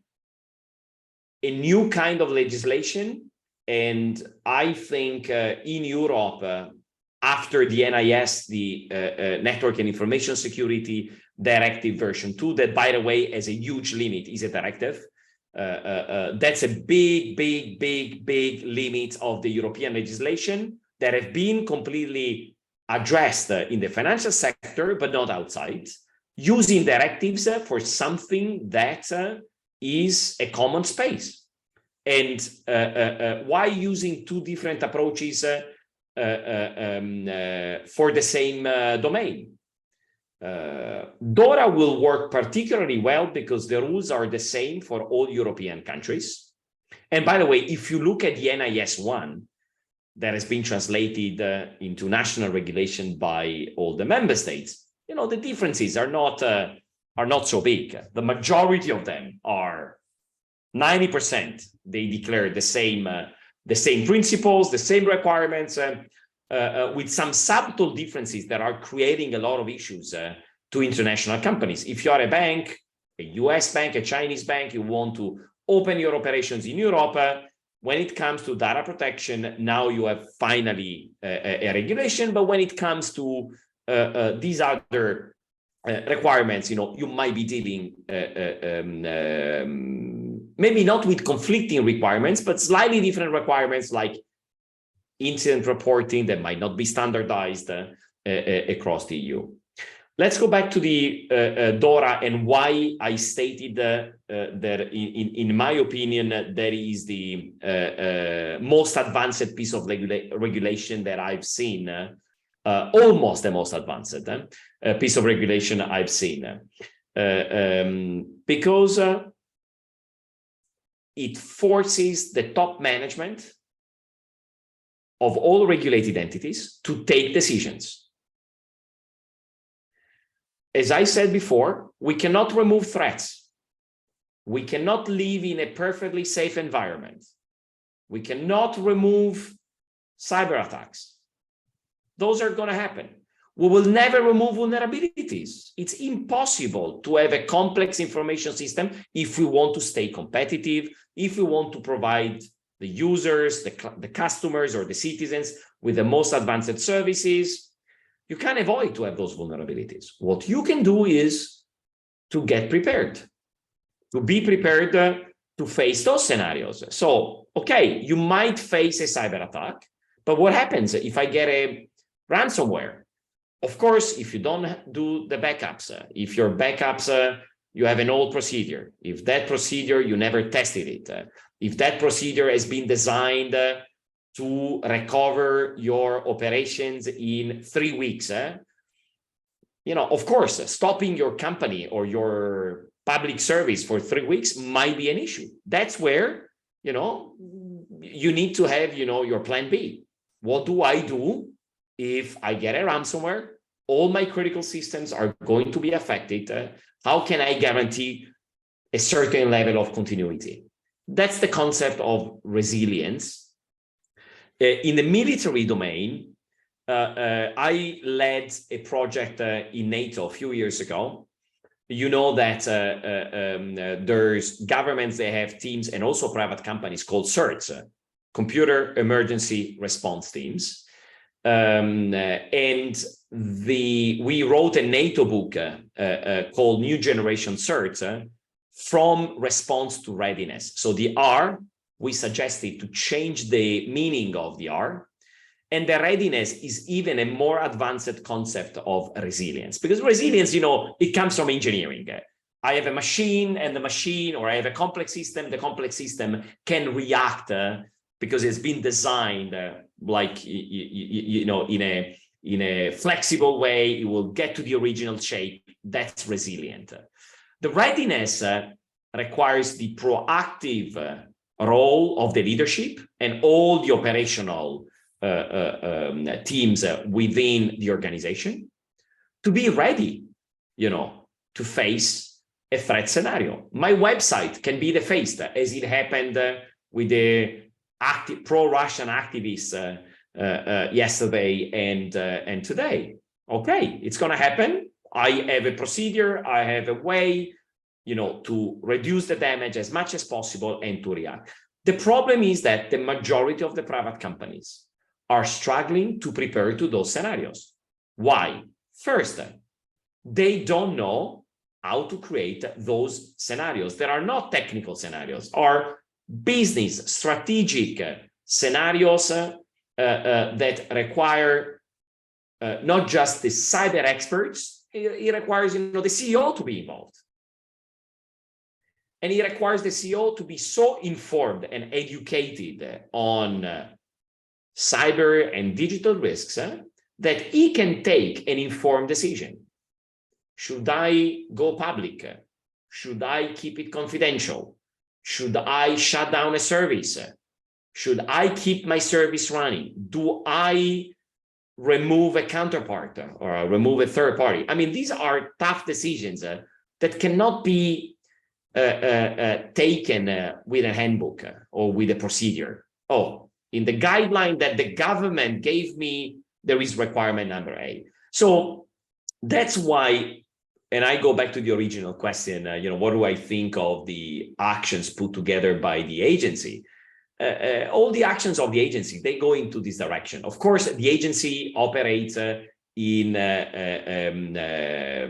new kind of legislation. And I think in Europe, after the NIS, the Network and Information Security Directive version 2, that, by the way, has a huge limit, is a directive. That's a big limit of the European legislation that have been completely addressed in the financial sector, but not outside, using directives for something that is a common space. And why using two different approaches for the same domain? DORA will work particularly well because the rules are the same for all European countries. And by the way, if you look at the NIS 1 that has been translated into national regulation by all the member states, you know, the differences are not so big. The majority of them are 90%. They declare the same principles, the same requirements, with some subtle differences that are creating a lot of issues to international companies. If you are a bank, a US bank, a Chinese bank, you want to open your operations in Europe, when it comes to data protection, now you have finally a regulation. But when it comes to these other requirements, you know, you might be dealing maybe not with conflicting requirements, but slightly different requirements like incident reporting that might not be standardized across the EU. Let's go back to the DORA and why I stated that in my opinion, that is the most advanced piece of regulation that I've seen, almost the most advanced piece of regulation I've seen, because it forces the top management of all regulated entities to take decisions. As I said before, we cannot remove threats. We cannot live in a perfectly safe environment. We cannot remove cyber attacks. Those are going to happen. We will never remove vulnerabilities. It's impossible to have a complex information system if we want to stay competitive, if we want to provide the users, the customers, or the citizens with the most advanced services. You can't avoid to have those vulnerabilities. What you can do is to get prepared, to be prepared to face those scenarios. So, okay, you might face a cyber attack, but what happens if I get a ransomware? Of course, if you don't do the backups, if your backups, you have an old procedure, if that procedure, you never tested it, if that procedure has been designed to recover your operations in 3 weeks, you know, of course, stopping your company or your public service for 3 weeks might be an issue. That's where, you know, you need to have, you know, your plan B. What do I do if I get a ransomware? All my critical systems are going to be affected. How can I guarantee a certain level of continuity? That's the concept of resilience. In the military domain, I led a project in NATO a few years ago. You know that there's governments, they have teams, and also private companies called CERTs, Computer Emergency Response Teams. We wrote a NATO book called New Generation CERT, from response to readiness. So the R, we suggested to change the meaning of the R, and the readiness is even a more advanced concept of resilience, because resilience, you know, it comes from engineering. I have a machine, and the machine, or I have a complex system, the complex system can react because it's been designed like, you know, in a flexible way, it will get to the original shape. That's resilient. The readiness requires the proactive role of the leadership and all the operational teams within the organization to be ready, you know, to face a threat scenario. My website can be defaced, as it happened with the pro-Russian activists yesterday and today. Okay, it's going to happen. I have a procedure. I have a way, to reduce the damage as much as possible and to react. The problem is that the majority of the private companies are struggling to prepare to those scenarios. Why? First, they don't know how to create those scenarios. There are not technical scenarios, are business strategic scenarios that require not just the cyber experts, it requires the CEO to be involved. And it requires the CEO to be so informed and educated on cyber and digital risks that he can take an informed decision. Should I go public? Should I keep it confidential? Should I shut down a service? Should I keep my service running? Do I remove a counterpart or remove a third party? I mean, these are tough decisions that cannot be taken with a handbook or with a procedure. Oh, in the guideline that the government gave me, there is requirement number A. So that's why, and I go back to the original question, what do I think of the actions put together by the agency? All the actions of the agency, they go into this direction. Of course, the agency operates in a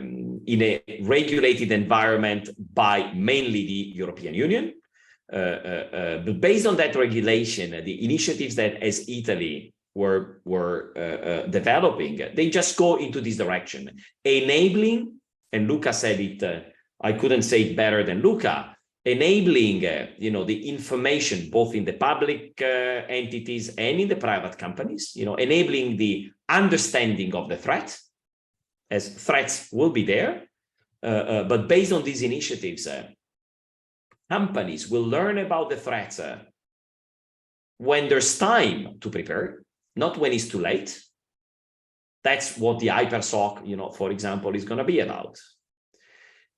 regulated environment by mainly the European Union. But based on that regulation, the initiatives that as Italy were developing, they just go into this direction, enabling, and Luca said it, I couldn't say it better than Luca, enabling the information both in the public entities and in the private companies, enabling the understanding of the threat, as threats will be there, but based on these initiatives, companies will learn about the threats when there's time to prepare, not when it's too late. That's what the hypersoc, for example, is going to be about.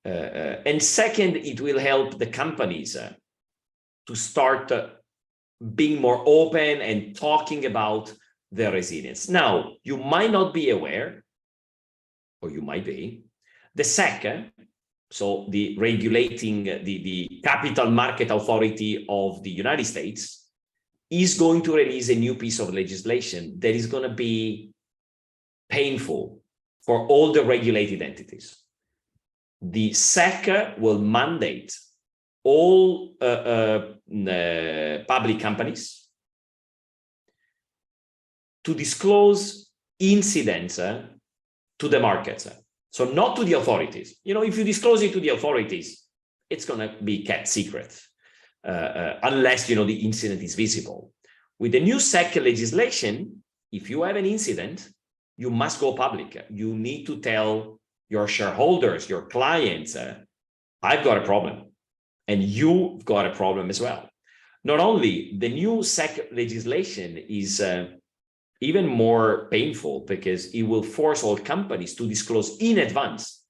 And second, it will help the companies to start being more open and talking about their resilience. Now, you might not be aware, or you might be, the SEC, so the regulating, the Capital Market Authority of the United States, is going to release a new piece of legislation that is going to be painful for all the regulated entities. The SEC will mandate all public companies to disclose incidents to the markets. So not to the authorities. If you disclose it to the authorities, it's going to be kept secret unless, the incident is visible. With the new SEC legislation, if you have an incident, you must go public. You need to tell your shareholders, your clients, I've got a problem, and you've got a problem as well. Not only, the new SEC legislation is even more painful because it will force all companies to disclose in advance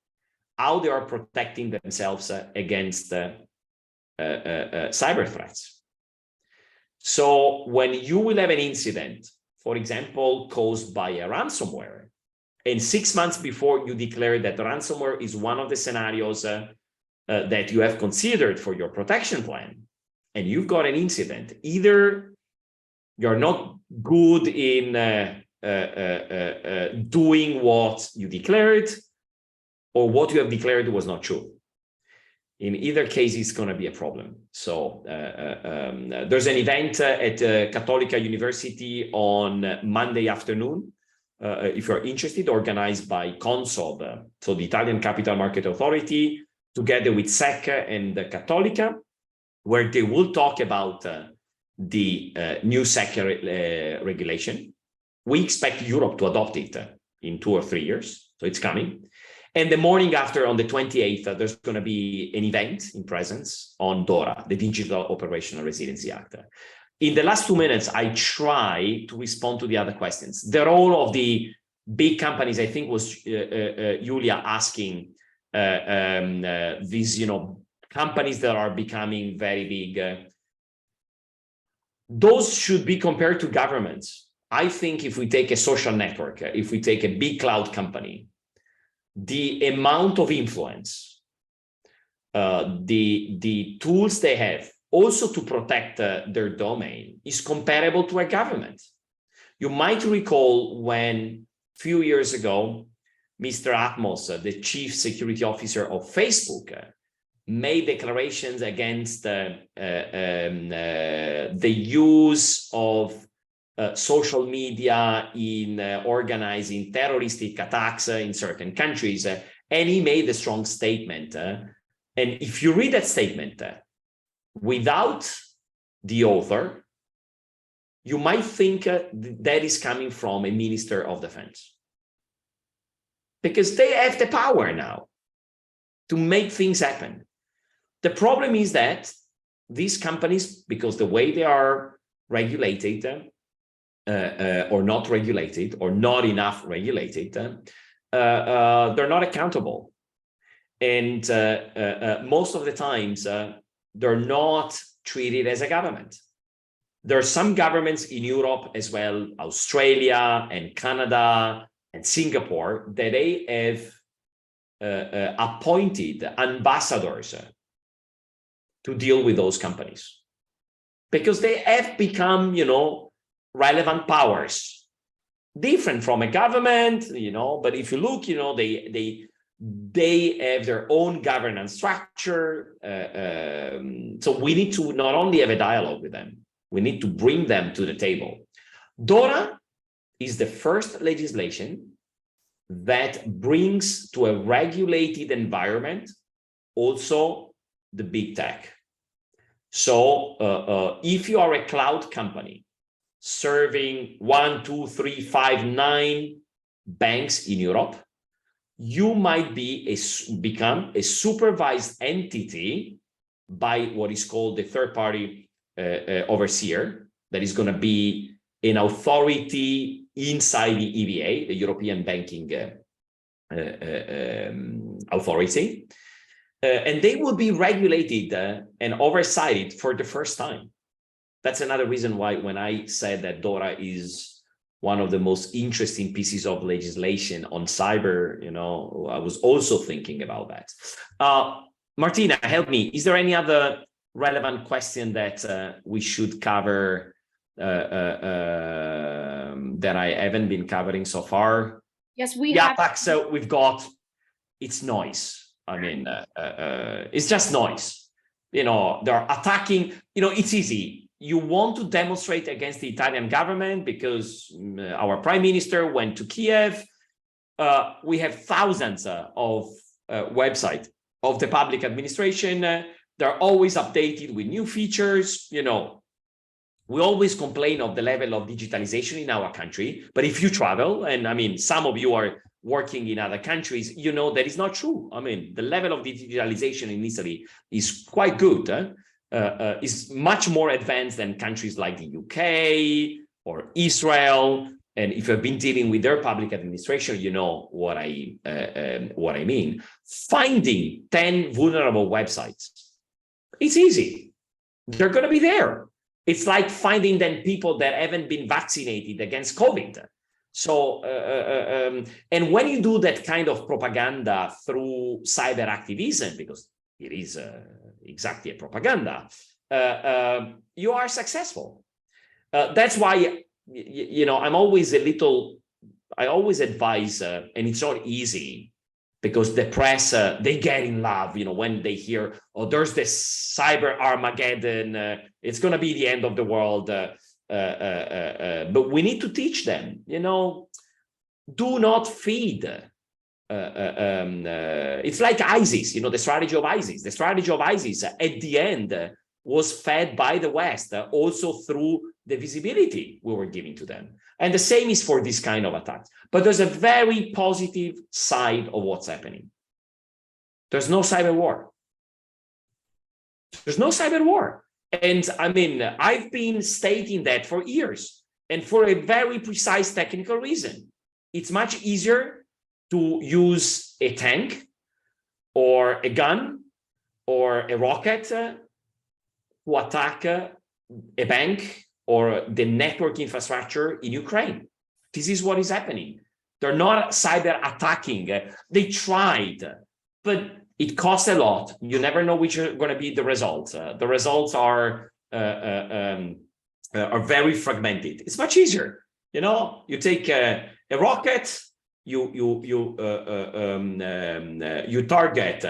how they are protecting themselves against cyber threats. So when you will have an incident, for example, caused by a ransomware, and 6 months before you declare that ransomware is one of the scenarios that you have considered for your protection plan, and you've got an incident, either you're not good in doing what you declared, or what you have declared was not true. In either case, it's going to be a problem. So there's an event at Cattolica University on Monday afternoon, if you're interested, organized by CONSOB, so the Italian Capital Market Authority, together with SEC and Cattolica, where they will talk about the new SEC regulation. We expect Europe to adopt it in 2 or 3 years, so it's coming. And the morning after, on the 28th, there's going to be an event in presence on DORA, the Digital Operational Resiliency Act. In the last 2 minutes, I try to respond to the other questions. The role of the big companies, I think, was Julia asking these, companies that are becoming very big. those should be compared to governments. I think if we take a social network, if we take a big cloud company, the amount of influence, the tools they have also to protect their domain is comparable to a government. You might recall when a few years ago, Mr. Atmos, the chief security officer of Facebook, made declarations against the use of social media in organizing terroristic attacks in certain countries. And he made a strong statement. And if you read that statement without the author, you might think that is coming from a minister of defense. Because they have the power now to make things happen. The problem is that these companies, because the way they are regulated, or not regulated, or not enough regulated, they're not accountable. And most of the times, they're not treated as a government. There are some governments in Europe as well, Australia and Canada and Singapore, that they have appointed ambassadors to deal with those companies, because they have become, relevant powers, different from a government, but if you look, they have their own governance structure. So we need to not only have a dialogue with them, we need to bring them to the table. DORA is the first legislation that brings to a regulated environment also the big tech. So if you are a cloud company serving 1, 2, 3, 5, 9 banks in Europe, you might become a supervised entity by what is called the third-party overseer, that is going to be an authority inside the EBA, the European Banking Authority. And they will be regulated and oversighted for the first time. That's another reason why when I said that DORA is one of the most interesting pieces of legislation on cyber, I was also thinking about that. Martina, help me. Is there any other relevant question that we should cover that I haven't been covering so far? Yes, we have. So we've got, it's noise. I mean, it's just noise. They're attacking, it's easy. You want to demonstrate against the Italian government because our prime minister went to Kiev. We have thousands of websites of the public administration. They're always updated with new features. We always complain of the level of digitalization in our country. But if you travel, and I mean, some of you are working in other countries, that is not true. I mean, the level of digitalization in Italy is quite good. Is much more advanced than countries like the UK or Israel. And if you've been dealing with their public administration, you know what I mean. Finding 10 vulnerable websites, it's easy. They're going to be there. It's like finding then people that haven't been vaccinated against COVID. So, and when you do that kind of propaganda through cyber activism, because it is exactly a propaganda, you are successful. That's why, I'm always I always advise, and it's not easy, because the press, they get in love, when they hear, oh, there's this cyber Armageddon, it's going to be the end of the world. But we need to teach them, do not feed. It's like ISIS, the strategy of ISIS. The strategy of ISIS at the end was fed by the West, also through the visibility we were giving to them. And the same is for this kind of attacks. But there's a very positive side of what's happening. There's no cyber war. There's no cyber war. And I mean, I've been stating that for years, and for a very precise technical reason. It's much easier to use a tank or a gun or a rocket to attack a bank or the network infrastructure in Ukraine. This is what is happening. They're not cyber attacking. They tried, but it costs a lot. You never know which are going to be the results. The results are very fragmented. It's much easier. You know, you take a rocket, you target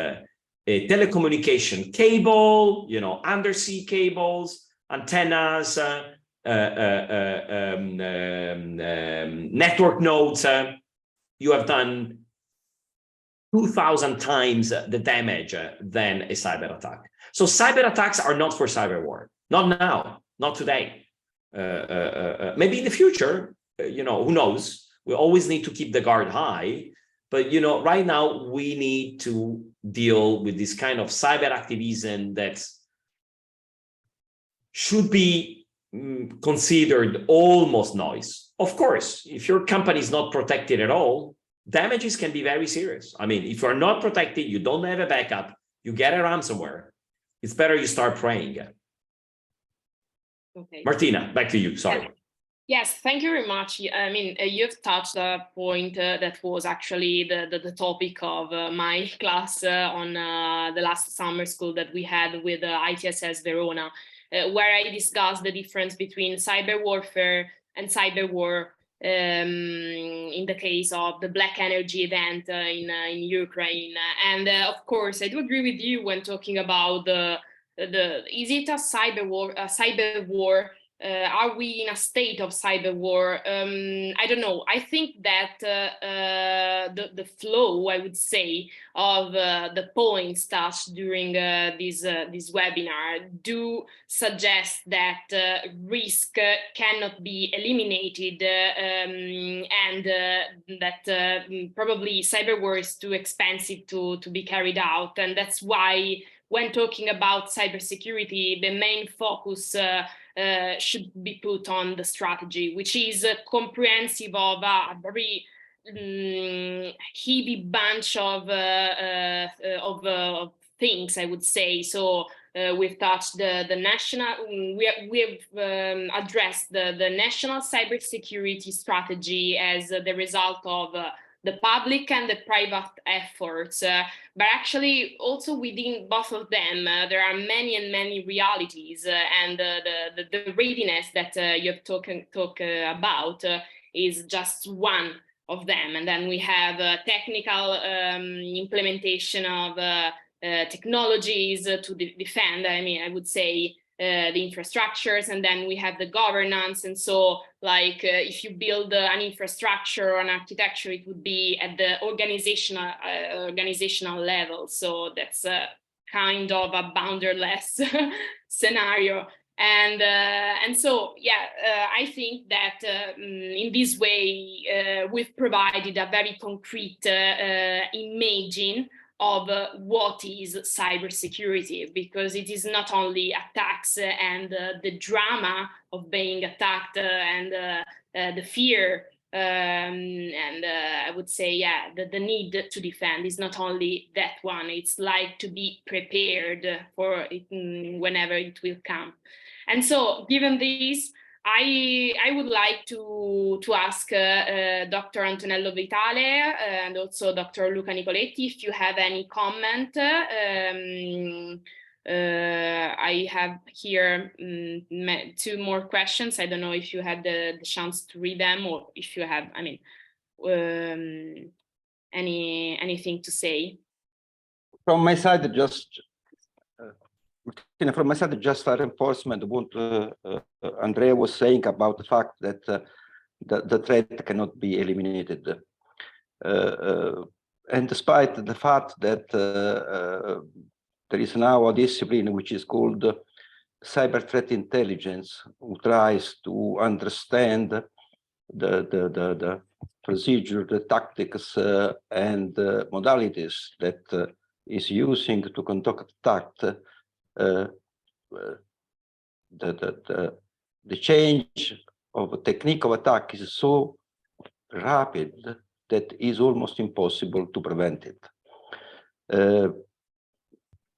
a telecommunication cable, you know, undersea cables, antennas, network nodes. You have done 2,000 times the damage than a cyber attack. So cyber attacks are not for cyber war. Not now, not today. Maybe in the future, you know, who knows? We always need to keep the guard high. But, you know, right now we need to deal with this kind of cyber activism that should be considered almost noise. Of course, if your company is not protected at all, damages can be very serious. I mean, if you're not protected, you don't have a backup, you get a ransomware, it's better you start praying. Okay. Martina, back to you, sorry. Yes, thank you very much. I mean, you've touched a point that was actually the topic of my class on the last summer school that we had with ITSS Verona, where I discussed the difference between cyber warfare and cyber war in the case of the Black Energy event in Ukraine. And of course, I do agree with you when talking about is it a cyber war? Are we in a state of cyber war? I don't know. I think that the flow, I would say, of the points touched during this webinar do suggest that risk cannot be eliminated and that probably cyber war is too expensive to be carried out. And that's why when talking about cybersecurity, the main focus should be put on the strategy, which is comprehensive of a very heavy bunch of things, I would say. So we've touched the national, we've addressed the national cybersecurity strategy as the result of the public and the private efforts, but actually also within both of them, there are many realities, and the readiness that you've talked about is just one of them. And then we have technical implementation of technologies to defend, I mean, I would say, the infrastructures, and then we have the governance. And so like if you build an infrastructure or an architecture, it would be at the organizational level. So that's a kind of a boundaryless scenario. And so, yeah, I think that in this way, we've provided a very concrete imaging of what is cybersecurity, because it is not only attacks and the drama of being attacked and the fear and I would say, yeah, the need to defend is not only that one. It's like to be prepared for it whenever it will come. And so, given this, I would like to ask Dr. Antonello Vitale and also Dr. Luca Nicoletti if you have any comment. I have here two more questions. I don't know if you had the chance to read them, or if you have, I mean, anything to say. From my side, just a reinforcement of what Andrea was saying about the fact that the threat cannot be eliminated. And despite the fact that there is now a discipline which is called cyber threat intelligence, who tries to understand the procedure, the tactics, and modalities that is using to conduct attack. The change of technique of attack is so rapid that is almost impossible to prevent it.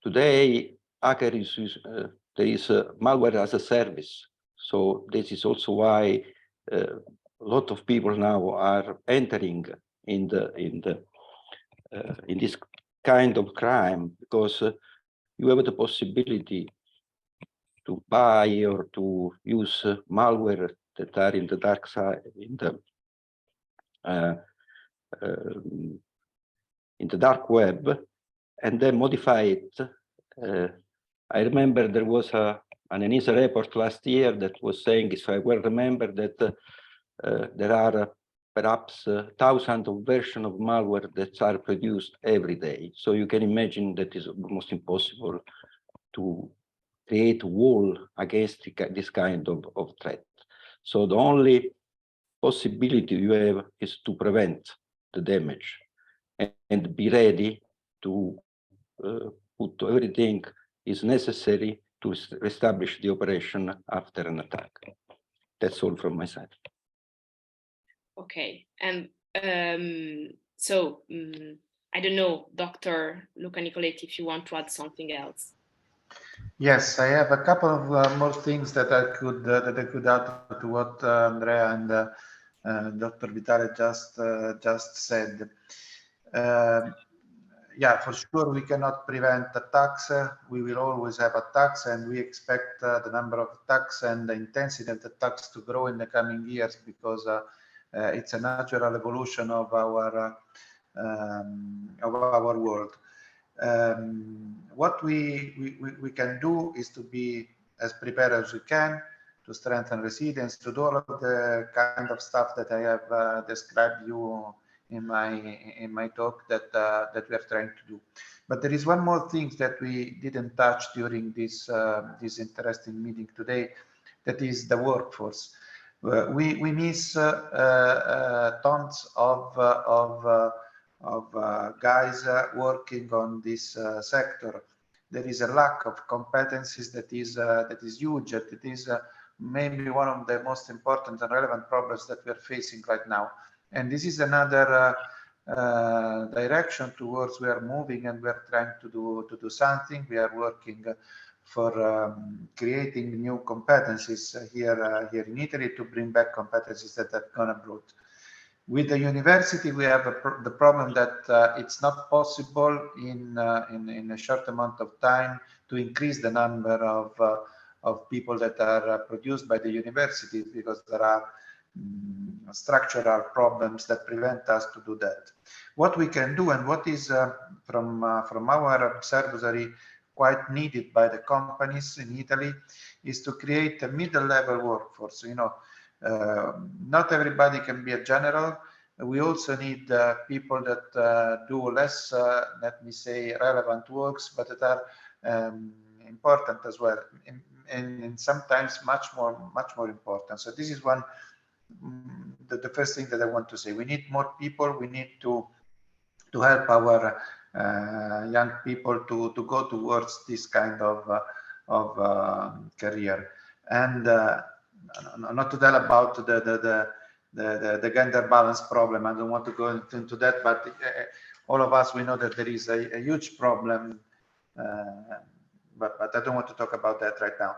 Today, there is malware as a service. So this is also why a lot of people now are entering in this kind of crime, because you have the possibility to buy or to use malware that are in the dark side, in the dark web, and then modify it. I remember there was an ENISA report last year that was saying, if I well remember, that there are perhaps thousands of versions of malware that are produced every day. So you can imagine that it's almost impossible to create a wall against this kind of threat. So the only possibility you have is to prevent the damage and be ready to put everything is necessary to establish the operation after an attack. That's all from my side. Okay, and so I don't know, Dr. Luca Nicoletti, if you want to add something else. Yes, I have a couple of more things that I could add to what Andrea and Dr. Vitale just said. Yeah, for sure, we cannot prevent attacks. We will always have attacks, and we expect the number of attacks and the intensity of the attacks to grow in the coming years, because it's a natural evolution of our world. What we can do is to be as prepared as we can, to strengthen resilience, to do all of the kind of stuff that I have described you in my talk that we are trying to do. But there is one more thing that we didn't touch during this interesting meeting today, that is the workforce. We miss tons of guys working on this sector. There is a lack of competencies that is huge. That is maybe one of the most important and relevant problems that we are facing right now. And this is another direction towards we are moving, and we are trying to do something. We are working for creating new competencies here in Italy, to bring back competencies that have gone abroad. With the university, we have the problem that it's not possible in a short amount of time to increase the number of people that are produced by the university, because there are structural problems that prevent us to do that. What we can do, and what is from our observatory quite needed by the companies in Italy, is to create a middle-level workforce. You know, not everybody can be a general. We also need people that do less, let me say, relevant works, but that are important as well, and sometimes much more important. So this is one. The first thing that I want to say: we need more people. We need to help our young people to go towards this kind of career. And not to tell about the gender balance problem. I don't want to go into that, but all of us, we know that there is a huge problem, but I don't want to talk about that right now.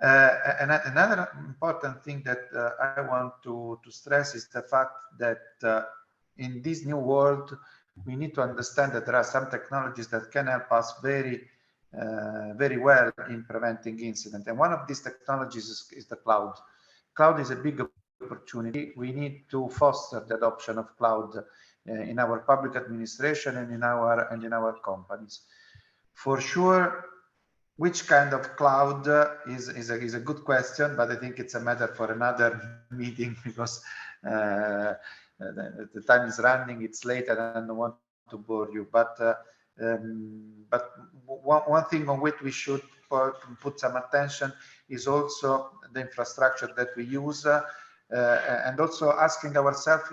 And another important thing that I want to stress is the fact that in this new world, we need to understand that there are some technologies that can help us very well in preventing incidents. And one of these technologies is the cloud. Cloud is a big opportunity. We need to foster the adoption of cloud in our public administration and in our companies. For sure, which kind of cloud is a good question, but I think it's a matter for another meeting, because the time is running, it's late, and I don't want to bore you. But one thing on which we should put some attention is also the infrastructure that we use, and also asking ourselves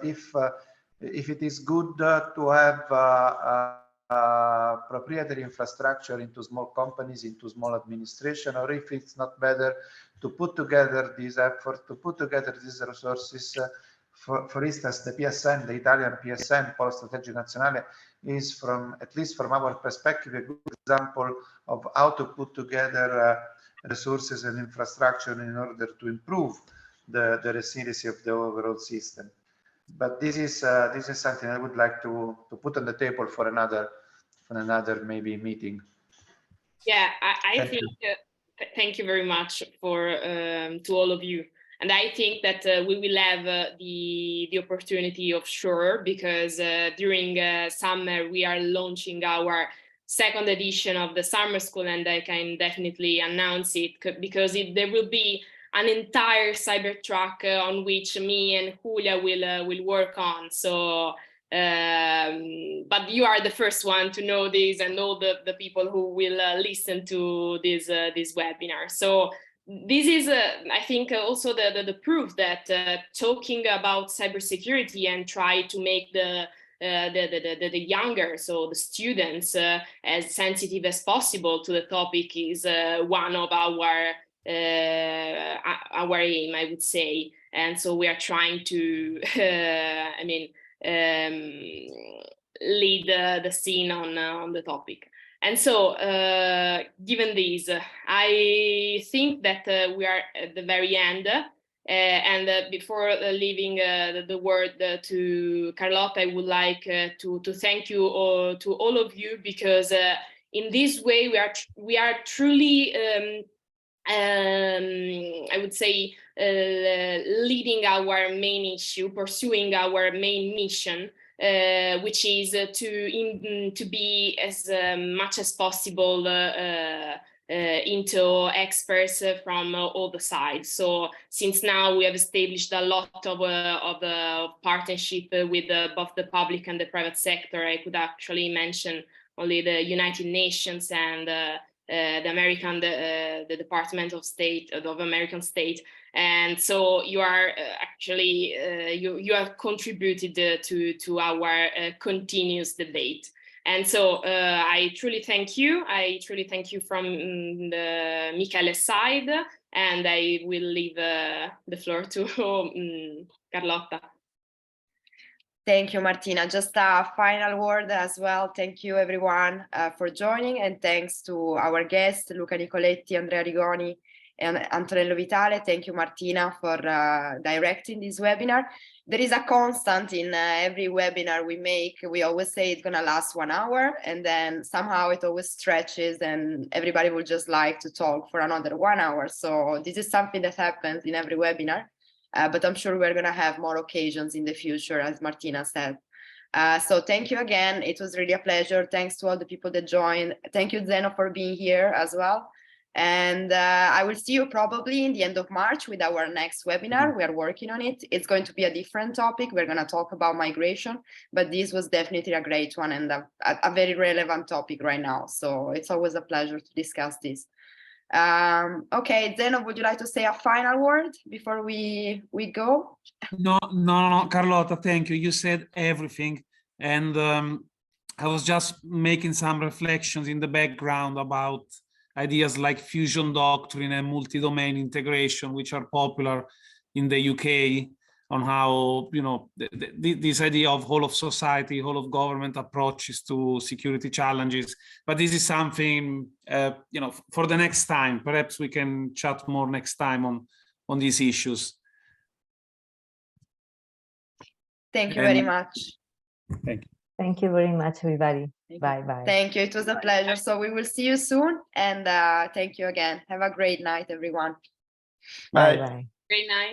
if it is good to have proprietary infrastructure into small companies, into small administration, or if it's not better to put together these efforts, to put together these resources for instance, the PSN, the Italian PSN, Polo Strategico Nazionale, is from, at least from our perspective, a good example of how to put together resources and infrastructure in order to improve the resiliency of the overall system. But this is something I would like to put on the table for another maybe meeting. Yeah, I think thank you very much for to all of you. And I think that we will have the opportunity of sure, because during summer we are launching our second edition of the summer school, and I can definitely announce it because there will be an entire cyber track on which me and Julia will work on. So, but you are the first one to know this, and all the people who will listen to this webinar. So this is, I think, also the proof that talking about cybersecurity and try to make the younger, so the students, as sensitive as possible to the topic is one of our aim, I would say. And so we are trying to, I mean, lead the scene on the topic. And so, given this, I think that we are at the very end. And before leaving the word to Carlotta, I would like to thank you to all of you, because in this way we are truly, I would say, leading our main issue, pursuing our main mission. Which is to be as much as possible into experts from all the sides. So since now we have established a lot of partnership with both the public and the private sector. I could actually mention only the United Nations and the Department of State of American State. And so you are actually you have contributed to our continuous debate. And so I truly thank you. I truly thank you from the Michele side, and I will leave the floor to Carlotta. Thank you, Martina. Just a final word as well. Thank you, everyone, for joining, and thanks to our guests, Luca Nicoletti, Andrea Rigoni, and Antonello Vitale. Thank you, Martina, for directing this webinar. There is a constant in every webinar we make. We always say it's going to last 1 hour, and then somehow it always stretches and everybody would just like to talk for another 1 hour. So this is something that happens in every webinar, but I'm sure we're going to have more occasions in the future, as Martina said. So thank you again. It was really a pleasure. Thanks to all the people that joined. Thank you, Zeno, for being here as well. And I will see you probably in the end of March with our next webinar. We are working on it. It's going to be a different topic. We're going to talk about migration, but this was definitely a great one and a very relevant topic right now. So it's always a pleasure to discuss this. Okay, Zeno, would you like to say a final word before we go? No, Carlotta, thank you. You said everything. And I was just making some reflections in the background about ideas like fusion doctrine and multi-domain integration, which are popular in the UK, on how, you know, this idea of whole of society, whole of government approaches to security challenges. But this is something, you know, for the next time. Perhaps we can chat more next time on these issues. Thank you very much. Thank you. Thank you very much, everybody. Bye-bye. Thank you. It was a pleasure. So we will see you soon. And thank you again. Have a great night, everyone. Bye-bye. Great night.